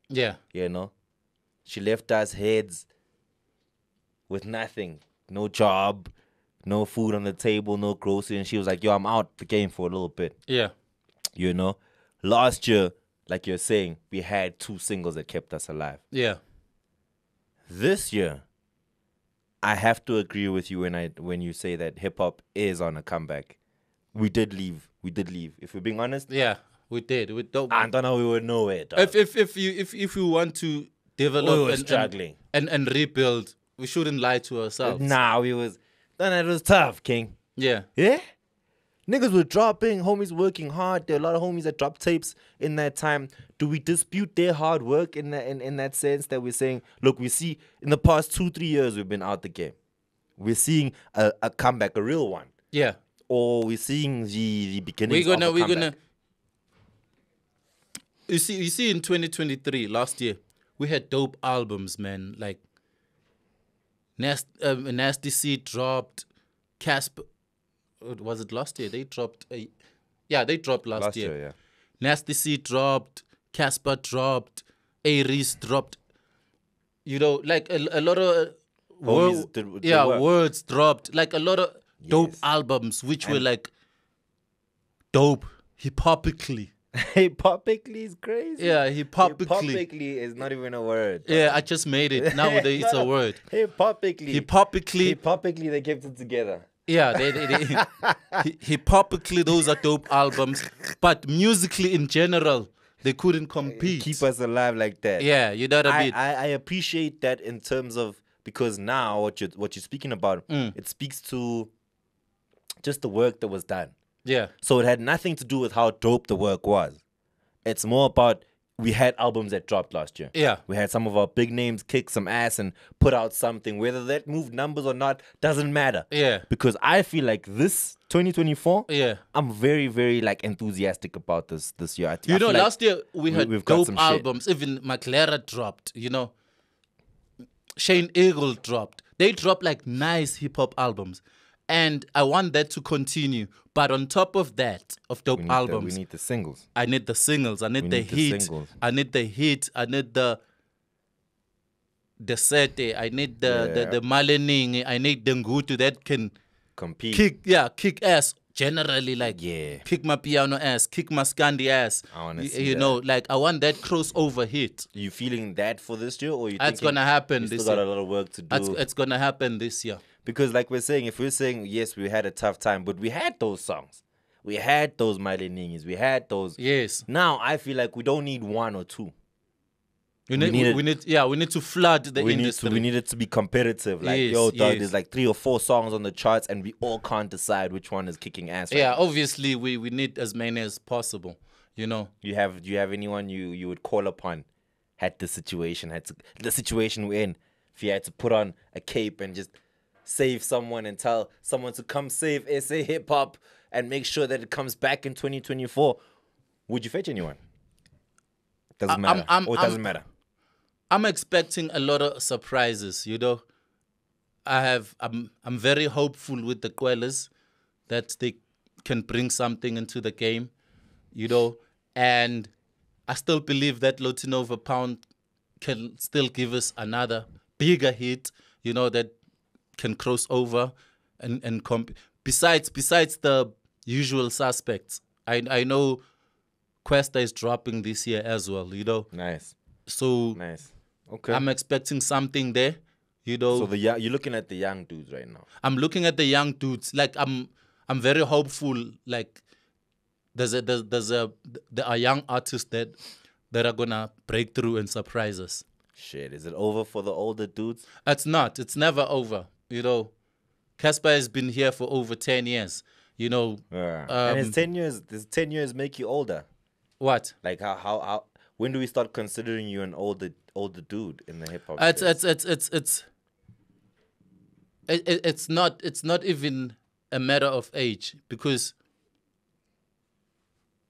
B: yeah,
A: You know, she left us heads with nothing, no job, no food on the table, no grocery, and she was like, "Yo, I'm out the game for a little bit."
B: yeah,
A: You know, last year, like you're saying, we had 2 singles that kept us alive.
B: yeah,
A: This year, I have to agree with you when you say that hip hop is on a comeback. We did leave. If we're being honest,
B: yeah. We did. We don't.
A: I don't know. We were nowhere. Dog.
B: If you want to develop
A: We were struggling
B: and rebuild, we shouldn't lie to ourselves.
A: Nah, it was tough, King.
B: Yeah,
A: Yeah, niggas were dropping. Homies working hard. There are a lot of homies that dropped tapes in that time. Do we dispute their hard work in that sense that we're saying, look, we see in the past 2-3 years we've been out the game. We're seeing a comeback, a real one.
B: yeah.
A: Or we're seeing the beginning
B: We're
A: of a comeback.
B: gonna. You see, in 2023, last year, we had dope albums, man. Like Nasty C dropped, Casper. Was it last year? They dropped they dropped last year.
A: Yeah.
B: Nasty C dropped, Casper dropped, Aries dropped. You know, like a lot of
A: Homies did work.
B: words dropped. Like a lot of dope
A: Yes.
B: albums, which were like dope hip-hopically.
A: Hip-hopically is crazy.
B: Yeah, hip-hopically.
A: Hip-hopically is not even a word.
B: Yeah, I just made it. Nowadays it's a word.
A: Hip-hopically.
B: Hip-hopically.
A: Hip-hopically, they kept it together.
B: Yeah, hip-hopically, those are dope albums. But musically in general, they couldn't compete.
A: Keep us alive like that.
B: Yeah, you know what I mean?
A: I appreciate that in terms of, because now what you're speaking about, it speaks to just the work that was done.
B: Yeah,
A: So it had nothing to do with how dope the work was. It's more about, we had albums that dropped last year.
B: yeah,
A: We had some of our big names kick some ass and put out something. Whether that moved numbers or not doesn't matter.
B: yeah,
A: Because I feel like this 2024,
B: yeah.
A: I'm very, very like enthusiastic about this year. I
B: You know,
A: feel like
B: last year we had
A: we've got
B: dope
A: some shit.
B: albums. Even McLaren dropped, you know. Shane Eagle dropped. They dropped like nice hip-hop albums. And I want that to continue. But on top of that, of dope albums,
A: we need the singles.
B: I need the singles. I need the
A: need the
B: heat.
A: singles.
B: I need the heat. I need the sete. I need the malening. I need the ngutu that can
A: Compete.
B: kick ass. Generally, like
A: Yeah.
B: kick my piano ass, kick my Scandi ass.
A: I wanna
B: You
A: see
B: know, like I want that crossover hit.
A: You feeling that for this year, or you?
B: That's
A: thinking
B: gonna happen
A: you
B: this
A: still got
B: year.
A: a lot of work to do.
B: It's gonna happen this year.
A: Because like we're saying, if we're saying yes, we had a tough time, but we had those songs, we had those Maleningi's, we had those.
B: Yes.
A: Now I feel like we don't need 1 or 2.
B: We
A: need
B: need to flood the industry.
A: We need it to be competitive. Like,
B: Yes,
A: yo, dog,
B: yes.
A: there's like 3 or 4 songs on the charts, and we all can't decide which one is kicking ass. Right
B: Yeah,
A: now.
B: obviously we need as many as possible. You know.
A: Do you have anyone you would call upon had the situation we're in? If you had to put on a cape and just save someone and tell someone to come save SA hip hop and make sure that it comes back in 2024, would you fetch anyone? Doesn't matter. Or it doesn't matter.
B: I'm expecting a lot of surprises, you know. I'm very hopeful with the Qwellers that they can bring something into the game, you know, and I still believe that Lotinova Pound can still give us another bigger hit, you know, that can cross over and besides the usual suspects. I know Questa is dropping this year as well, you know.
A: Nice.
B: So
A: Nice. Okay.
B: I'm expecting something there, you know.
A: So you're looking at the young dudes right now.
B: I'm looking at the young dudes. Like I'm very hopeful. Like there are young artists that that are gonna break through and surprise us.
A: Shit, is it over for the older dudes?
B: It's not. It's never over. Casper has been here for over 10 years.
A: And it's 10 years. Does 10 years make you older?
B: What?
A: Like how when do we start considering you an older dude in the hip hop?
B: It's not even a matter of age, because,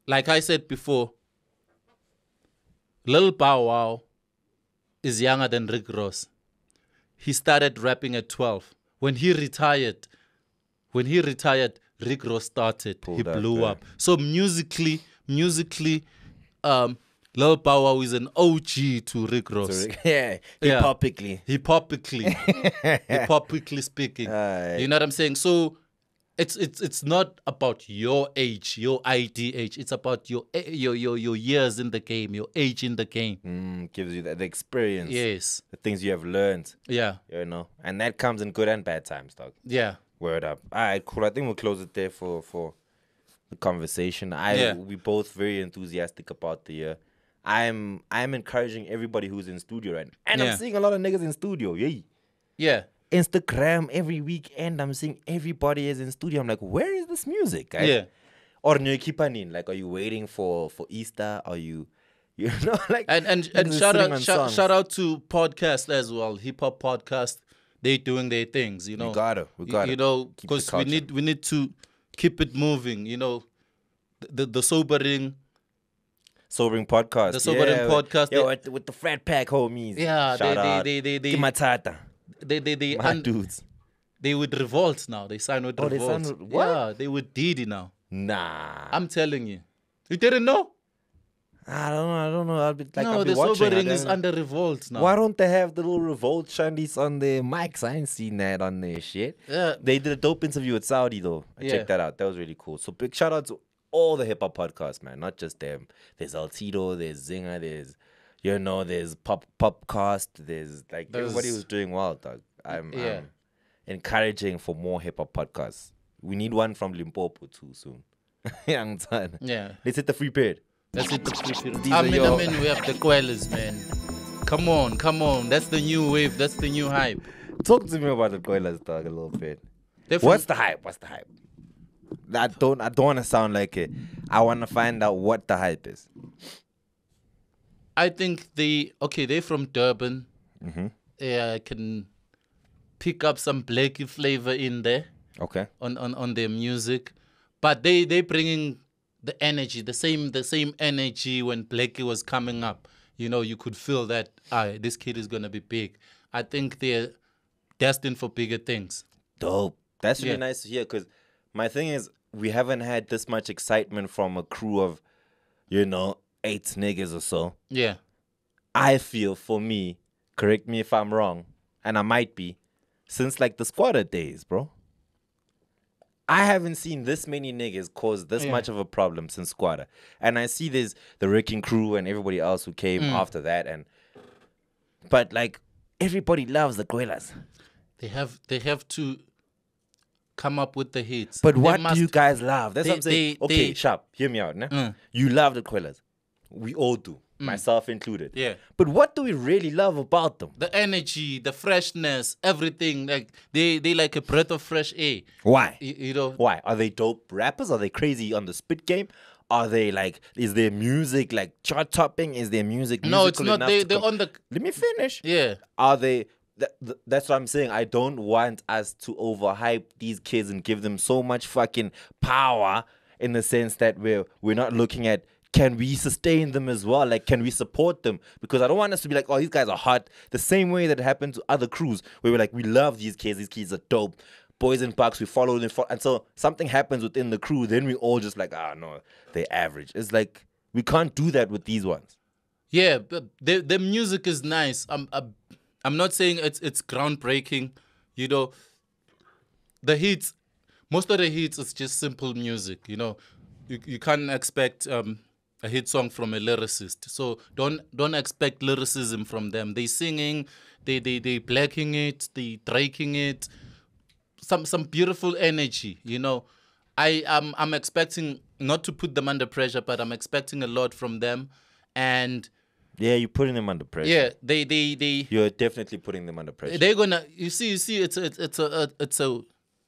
B: like I said before, Lil Bow Wow is younger than Rick Ross. He started rapping at 12. When he retired, Rick Ross started. He blew up. So musically, Lil Bow Wow is an OG to Rick Ross.
A: Hippopically
B: speaking. You know what I'm saying? So it's not about your age, your ID age. It's about your years in the game, your age in the game.
A: Gives you the experience.
B: Yes.
A: The things you have learned.
B: Yeah.
A: And that comes in good and bad times, dog.
B: Yeah.
A: Word up. All right, cool. I think we'll close it there for the conversation. We both very enthusiastic about the year. I'm encouraging everybody who's in studio right now. And I'm seeing a lot of niggas in studio.
B: Yeah.
A: Instagram every weekend, I'm seeing everybody is in studio. I'm like, where is this music? Right?
B: Yeah.
A: Or like, are you waiting for Easter? Are you like?
B: And shout out to podcast as well, hip hop podcast. They doing their things. We gotta. Because we need to keep it moving. The sobering
A: podcast.
B: The sobering podcast.
A: Yeah, with the frat pack homies.
B: Yeah,
A: shout out.
B: They
A: Kimatata.
B: My
A: dudes.
B: They would revolt now. They signed with Revolt.
A: They signed with what?
B: Yeah, they with Diddy now.
A: Nah.
B: I'm telling you. You didn't know?
A: I don't know. I'll be
B: the
A: watching.
B: sobering is under Revolt now.
A: Why don't they have the little Revolt shandies on their mics? I ain't seen that on their shit.
B: Yeah.
A: They did a dope interview with Saudi though. I checked that out. That was really cool. So big shout out to all the hip hop podcasts, man. Not just them. There's Altito, there's Zinger, there's Popcast, there's everybody was doing well, dog. I'm encouraging for more hip hop podcasts. We need one from Limpopo too soon. Young son.
B: Yeah.
A: Let's hit the free period.
B: Let's hit the free period. I mean, we have the Qwellers, man. Come on. That's the new wave. That's the new hype.
A: Talk to me about the Qwellers, dog, a little bit. What's the hype? I don't want to sound like it. I want to find out what the hype is.
B: I think they're from Durban.
A: Mm-hmm.
B: Yeah, I can pick up some Blakey flavor in there.
A: Okay.
B: On their music, but they bringing the energy, the same energy when Blakey was coming up. You could feel that this kid is gonna be big. I think they're destined for bigger things.
A: Dope. That's really nice to hear, because my thing is, we haven't had this much excitement from a crew of, 8 niggas or so.
B: Yeah.
A: I feel, for me, correct me if I'm wrong, and I might be, since the Squatter days, bro. I haven't seen this many niggas cause this much of a problem since Squatter. And I see there's the Wrecking Crew and everybody else who came after that. But everybody loves the Qwellers.
B: They have to come up with the hits.
A: But what do you guys love? That's what I'm saying. Okay, Sharp, hear me out. Nah? You love the Qwellers. We all do. Myself included.
B: Yeah.
A: But what do we really love about them?
B: The energy, the freshness, everything. They like a breath of fresh air.
A: Why?
B: Why?
A: Are they dope rappers? Are they crazy on the spit game? Are they is their music chart topping? Is their music
B: No, it's not. They're on the...
A: Let me finish.
B: Yeah.
A: Are they... That's what I'm saying. I don't want us to overhype these kids and give them so much fucking power, in the sense that we're not looking at, can we sustain them as well? Can we support them? Because I don't want us to be like, oh, these guys are hot. The same way that happened to other crews, where we're like, we love these kids. These kids are dope. Boys in Parks, we follow them. Until something happens within the crew, then we all just no, they're average. It's we can't do that with these ones.
B: Yeah, but the music is nice. I'm not saying it's groundbreaking. The hits, most of the hits is just simple music. You can't expect a hit song from a lyricist. So don't expect lyricism from them. They singing, they blacking it, they draking it. Some beautiful energy. I'm expecting, not to put them under pressure, but I'm expecting a lot from them. and
A: Yeah, you're putting them under pressure.
B: yeah, they
A: You're definitely putting them under pressure.
B: they're gonna. You see, it's a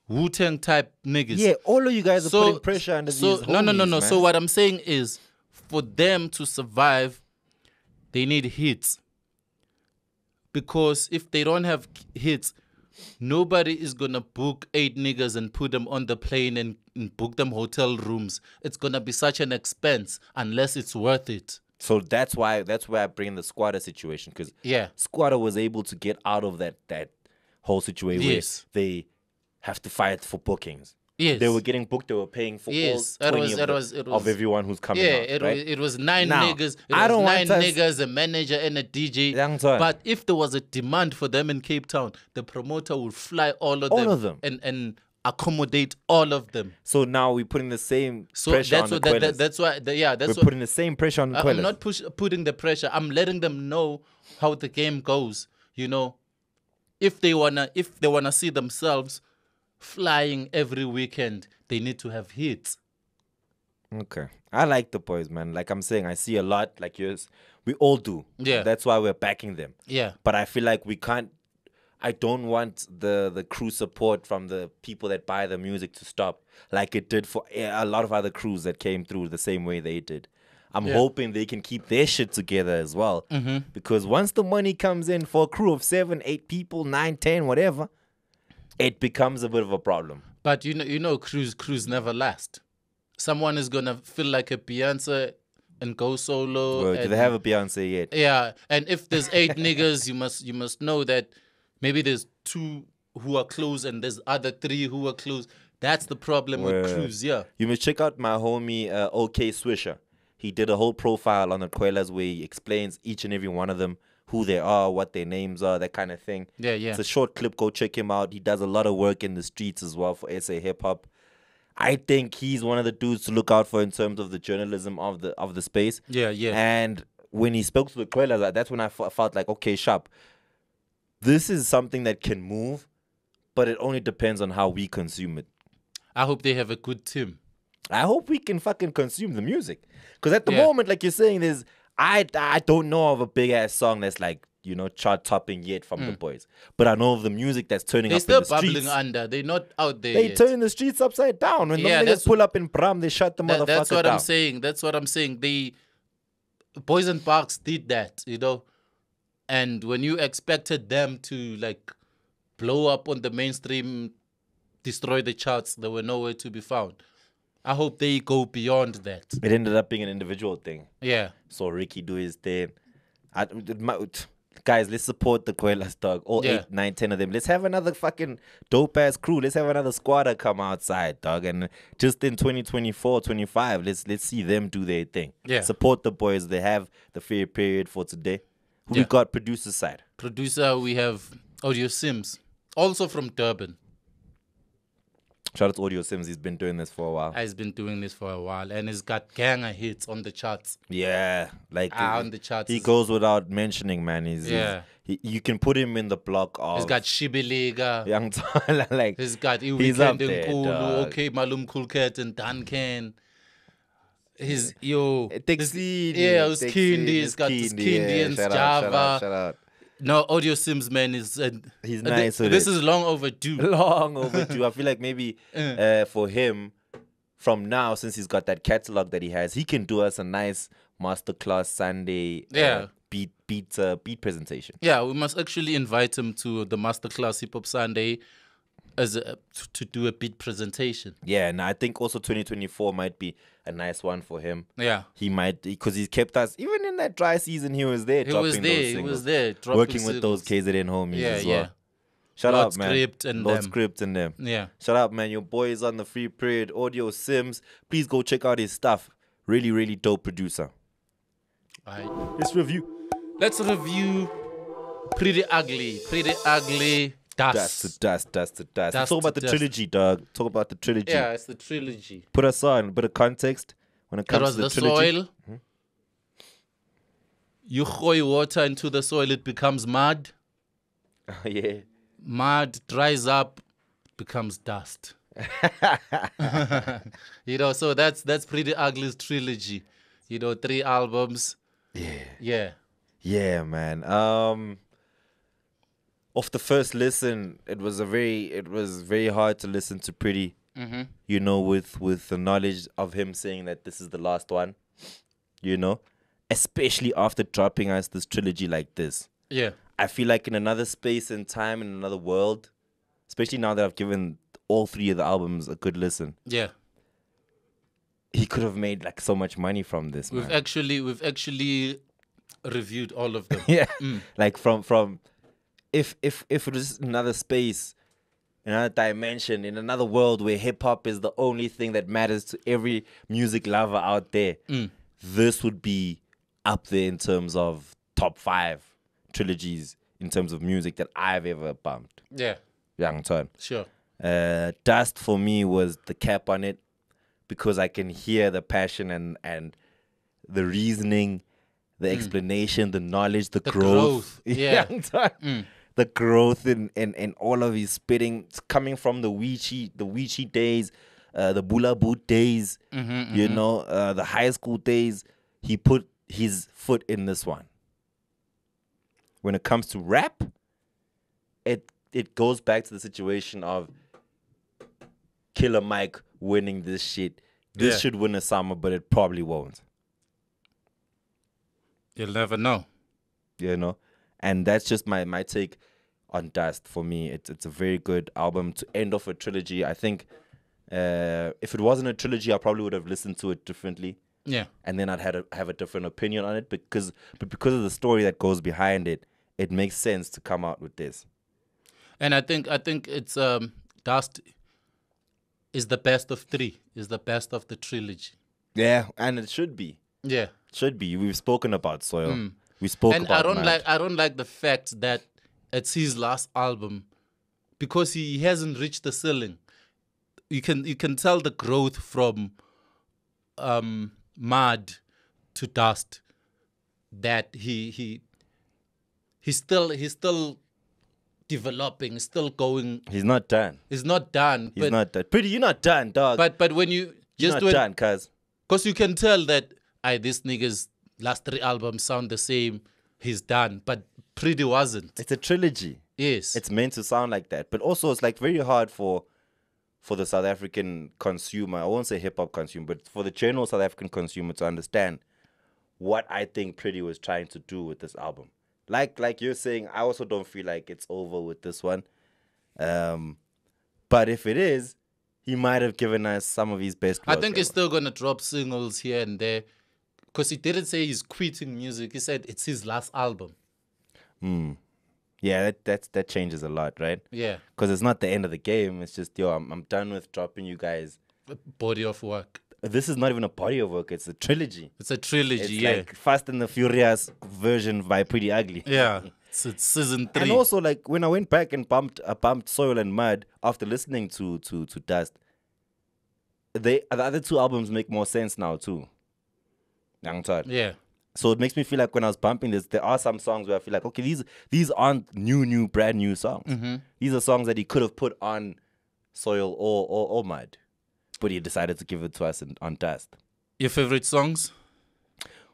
B: Wu-Tang type niggas.
A: Yeah, all of you guys are putting pressure under these homies,
B: no.
A: man.
B: So what I'm saying is, for them to survive, they need hits. Because if they don't have hits, nobody is gonna book 8 niggas and put them on the plane and book them hotel rooms. It's gonna be such an expense unless it's worth it.
A: So that's why I bring the Squatter situation, because
B: Yeah.
A: Squatter was able to get out of that whole situation
B: Yes.
A: where they have to fight for bookings.
B: Yes.
A: They were getting booked. They were paying for
B: Yes.
A: all 20
B: It was-
A: of everyone who's coming
B: Yeah,
A: out. Right?
B: it was 9
A: Now,
B: niggas.
A: I don't want
B: 9
A: us-
B: niggas, a manager and a DJ.
A: Young son.
B: But if there was a demand for them in Cape Town, the promoter would fly all of them. And accommodate all of them.
A: So now we're putting the same
B: So
A: pressure on the Qwellers.
B: that's why. That's
A: We're
B: what.
A: putting the same pressure on the Qwellers.
B: I'm not putting the pressure. I'm letting them know how the game goes. You know, if they wanna see themselves flying every weekend, they need to have hits.
A: Okay. I like the boys, man. Like I'm saying, I see a lot like yours. We all do.
B: Yeah.
A: That's why we're backing them.
B: Yeah.
A: But I feel like we can't. I don't want the crew support from the people that buy the music to stop like it did for a lot of other crews that came through the same way they did. I'm hoping they can keep their shit together as well. Because once the money comes in for a crew of 7, 8 people, 9, 10, whatever, it becomes a bit of a problem.
B: But you know, crews never last. Someone is gonna feel like a Beyonce and go solo.
A: Well, do they have a Beyonce yet?
B: Yeah, and if there's 8 niggas, you must know that maybe there's 2 who are close and there's other 3 who are close. That's the problem with crews. Yeah.
A: You must check out my homie OK Swisher. He did a whole profile on the Qwellers where he explains each and every one of them, who they are, what their names are, that kind of thing.
B: Yeah.
A: It's a short clip. Go check him out. He does a lot of work in the streets as well for SA hip hop. I think he's one of the dudes to look out for in terms of the journalism of the space.
B: Yeah.
A: And when he spoke to the Qwellers, that's when I felt like, okay, sharp. This is something that can move, but it only depends on how we consume it.
B: I hope they have a good team.
A: I hope we can fucking consume the music. Because at the moment, like you're saying, I don't know of a big ass song that's like, chart topping yet from the boys. But I know of the music that's turning
B: They're
A: up
B: still
A: in the streets.
B: bubbling under. They're not out there
A: They
B: yet.
A: turn the streets upside down. When
B: Yeah,
A: the
B: that's
A: niggas pull up in Pram, they shut the motherfucker
B: That's what
A: down.
B: I'm saying. That's what I'm saying. The Boys and Parks did that, And when you expected them to like blow up on the mainstream, destroy the charts, they were nowhere to be found. I hope they go beyond that.
A: It ended up being an individual thing.
B: Yeah.
A: So Ricky do his thing. Guys, let's support the Qwellers, dog. All 8, 9, 10 of them. Let's have another fucking dope-ass crew. Let's have another squatter come outside, dog. And just in 2024, 25, let's see them do their thing.
B: Yeah.
A: Support the boys. They have the fair period for today. Who we got producer side?
B: Producer, we have Audio Simz, also from Durban.
A: Shout out to Audio Simz. He's been doing this for a while.
B: He's been doing this for a while, and he's got ganger hits on the charts.
A: Yeah, like
B: On the charts.
A: he goes without mentioning, man.
B: Yeah.
A: You can put him in the block of.
B: He's got Shibiliga.
A: Young Tyler, like
B: He's got
A: he's up
B: Weekend
A: there,
B: and Kulu,
A: dog.
B: Okay, Malum Kulket and Duncan. He's yo.
A: Texini,
B: Yeah, it was Kindi. He's got this Kindi and Java.
A: Shout out.
B: No, Audio Simz, man, is
A: He's nice with
B: This
A: it.
B: is long overdue.
A: Long overdue. I feel like maybe for him, from now, since he's got that catalog that he has, he can do us a nice masterclass Sunday beat presentation.
B: Yeah, we must actually invite him to the Masterclass Hip Hop Sunday to do a beat presentation.
A: Yeah, and I think also 2024 might be a nice one for him.
B: Yeah.
A: He might, because he's kept us, even in that dry season, he was there dropping those singles.
B: He was there. Dropping
A: Working with those KZN homies as well.
B: Yeah.
A: Shout
B: Lord
A: out, man.
B: Script and
A: Lord
B: them.
A: Script and them.
B: Yeah.
A: Shout out, man. Your boy is on the free period. Audio Simz. Please go check out his stuff. Really, really dope producer.
B: All right.
A: Let's review.
B: Let's review Pretty Ugly. Pretty Ugly Dust.
A: Dust.
B: Dust
A: Talk about the
B: to dust.
A: trilogy, dog. Talk about the trilogy.
B: Yeah, it's the trilogy.
A: Put us on a bit of context when it
B: That
A: comes
B: was
A: to the
B: the
A: trilogy.
B: soil. You throw water into the soil, it becomes mud.
A: Yeah.
B: Mud dries up, becomes dust. So that's Pretty Ugly's trilogy. 3 albums. Yeah.
A: Yeah, man. Off the first listen, it was very hard to listen to Priddy. You know, with the knowledge of him saying that this is the last one. You know, especially after dropping us this trilogy like this.
B: Yeah.
A: I feel like in another space and time, in another world, especially now that I've given all 3 of the albums a good listen,
B: Yeah.
A: he could have made like so much money from this.
B: We've
A: Man.
B: actually reviewed all of them.
A: Yeah, like from if it was another space, another dimension, in another world where hip hop is the only thing that matters to every music lover out there, this would be up there in terms of top 5 trilogies in terms of music that I've ever bumped.
B: Yeah.
A: Young Ton.
B: Sure.
A: Dust for me was the cap on it because I can hear the passion and the reasoning, the explanation, the knowledge, the growth.
B: Yeah.
A: Young Ton. The growth in all of his spitting. It's coming from the Weechi days, the Bula Boot days, you know, the high school days. He put his foot in this one. When it comes to rap, it goes back to the situation of Killer Mike winning this shit. This should win a summer, but it probably won't.
B: You'll never know.
A: You know? And that's just my take on Dust. For me, it's a very good album to end off a trilogy. I think if it wasn't a trilogy, I probably would have listened to it differently.
B: Yeah.
A: And then I'd have a different opinion on it because of the story that goes behind it, it makes sense to come out with this.
B: And I think it's Dust is the best of 3, is the best of the trilogy.
A: Yeah, and it should be.
B: Yeah.
A: Should be. We've spoken about Soil. We spoke
B: And
A: about
B: I don't like the fact that it's his last album because he hasn't reached the ceiling. You can tell the growth from Mad to Dust, that he's still developing, still going.
A: He's not done.
B: He's not done.
A: He's not done. Priddy, you're not done, dog.
B: But when you
A: you're
B: just
A: not done, cuz.
B: because you can tell that this nigga's last 3 albums sound the same, he's done. But Priddy wasn't.
A: It's a trilogy.
B: Yes.
A: It's meant to sound like that. But also it's like very hard for the South African consumer. I won't say hip hop consumer, but for the general South African consumer to understand what I think Priddy was trying to do with this album. Like you're saying, I also don't feel like it's over with this one. But if it is, he might have given us some of his best work.
B: I think he's still gonna drop singles here and there, because he didn't say he's quitting music. He said it's his last album.
A: Yeah, that changes a lot, right?
B: Yeah,
A: because it's not the end of the game. It's just, I'm done with dropping you guys.
B: a body of work.
A: This is not even a body of work. It's a trilogy.
B: It's a trilogy.
A: It's
B: Yeah,
A: like Fast and the Furious version by Pretty Ugly.
B: yeah. It's season 3.
A: And also, like, when I went back and bumped Soil and Mud after listening to Dust, the other 2 albums make more sense now too. Young Todd.
B: Yeah,
A: So it makes me feel like when I was bumping this, there are some songs where I feel like, okay, these aren't brand new songs. These are songs that he could have put on Soil or Mud, but he decided to give it to us on Dust.
B: your favorite songs?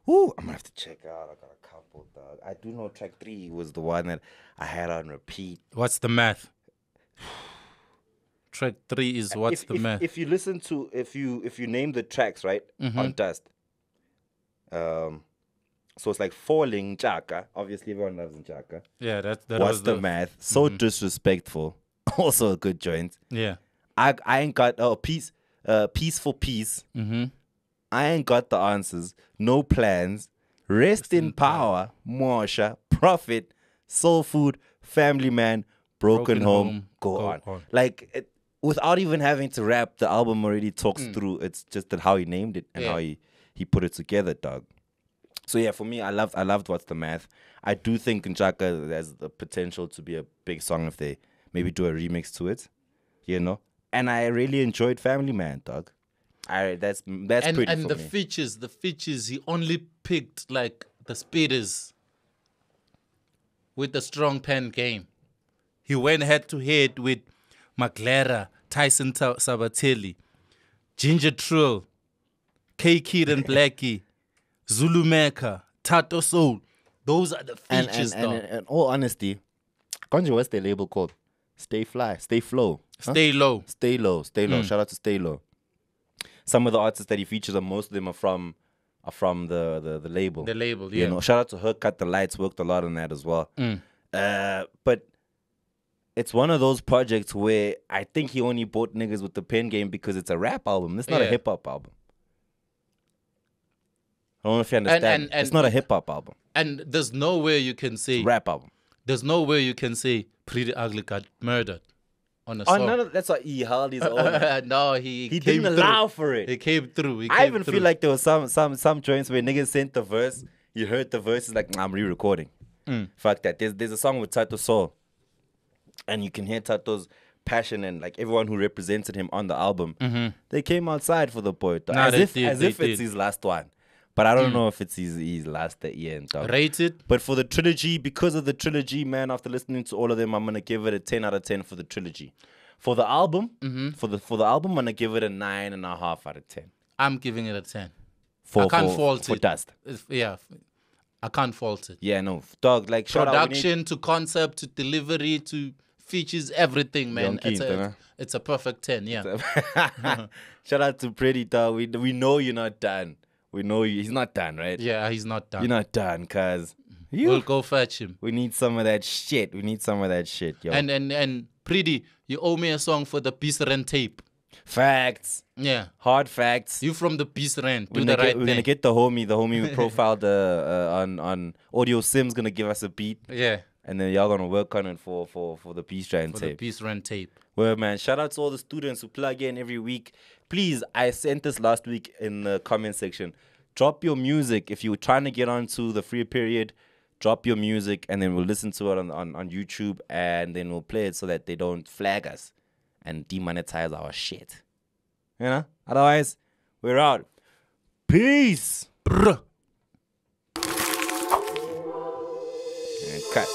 A: Ooh, I'm gonna have to check out. I got a couple, dog. I do know track 3 was the one that I had on repeat.
B: What's the math? Track 3 is what's the math?
A: If you listen to if you name the tracks right on Dust, so it's like Falling Chaka. Obviously, everyone loves Chaka.
B: Yeah, that
A: What's
B: was
A: the math? So disrespectful. Also a good joint.
B: Yeah.
A: I ain't got peace for peace. I ain't got the answers. No plans. Rest in power. Morsha. Prophet. Soul Food. Family Man. Broken Home. Go on. Like, without even having to rap, the album already talks through. It's just that how he named it and how he put it together, dog. So yeah, for me, I loved What's the Math. I do think Njaka has the potential to be a big song if they maybe do a remix to it, you know. And I really enjoyed Family Man, dog. That's pretty
B: And
A: for
B: the
A: me.
B: features, he only picked like the speeders with the strong pen game. He went head to head with Maglera, Tyson Sabatelli, Ginger Trill, K Kid and Blackie, Zulu Mecca, Tato Soul. Those are the features,
A: and
B: though.
A: in all honesty, Konji, what's their label called? Stay Fly, Stay Flow. Huh?
B: Stay low.
A: Stay Low, Stay Low. Shout out to Stay Low. Some of the artists that he features, on most of them are from the label.
B: The label, yeah.
A: You know, shout out to her. Cut the Lights, worked a lot on that as well. But it's one of those projects where I think he only bought niggas with the pen game because it's a rap album. It's not a hip hop album. I don't know if you understand.
B: And
A: it's not a hip hop album.
B: And there's nowhere you can say
A: It's a rap album.
B: There's nowhere you can say Priddy Ugly got murdered on a
A: Oh,
B: song.
A: that's why he held his own.
B: No, he
A: He
B: came
A: didn't
B: through.
A: allow for it.
B: He came through.
A: I even feel like there was some joints where niggas sent the verse. You heard the verse, it's like, nah, I'm re-recording. Fuck that. There's a song with Tato Soul, and you can hear Tato's passion and like everyone who represented him on the album. They came outside for the boy, though,
B: Nah,
A: as
B: they
A: if
B: did,
A: it's
B: did.
A: his last one. But I don't know if it's his last that year. Dog.
B: Rated?
A: But for the trilogy, because of the trilogy, man, after listening to all of them, I'm gonna give it a 10 out of 10 for the trilogy. For the album, for the album, I'm gonna give it a 9.5 out of 10.
B: I'm giving it a 10. I can't fault
A: for
B: it.
A: Dust.
B: Yeah, I can't fault it.
A: Yeah, no, dog. Like shout out,
B: Production to concept to delivery to features, everything, man.
A: Young
B: It's a perfect 10, yeah.
A: Shout out to Priddy, dog. We know you're not done. We know you. He's not done, right?
B: Yeah, he's not done.
A: You're not done, cuz.
B: We'll go fetch him.
A: We need some of that shit. We need some of that shit, yo.
B: And Priddy, you owe me a song for the Peace Rent tape.
A: Facts.
B: Yeah.
A: Hard facts.
B: You from the Peace Rent. Do
A: We're
B: the right
A: gonna
B: thing.
A: get the homie we profiled on audio. Simz gonna give us a beat.
B: Yeah.
A: And then y'all gonna work on it for the Peace Rent
B: For
A: tape.
B: the Peace Rent tape.
A: Well, man, shout out to all the students who plug in every week. Please, I sent this last week in the comment section. Drop your music. If you're trying to get onto the free period, drop your music and then we'll listen to it on YouTube and then we'll play it so that they don't flag us and demonetize our shit. You know? Otherwise, we're out. Peace.
B: Bruh.
A: And cut.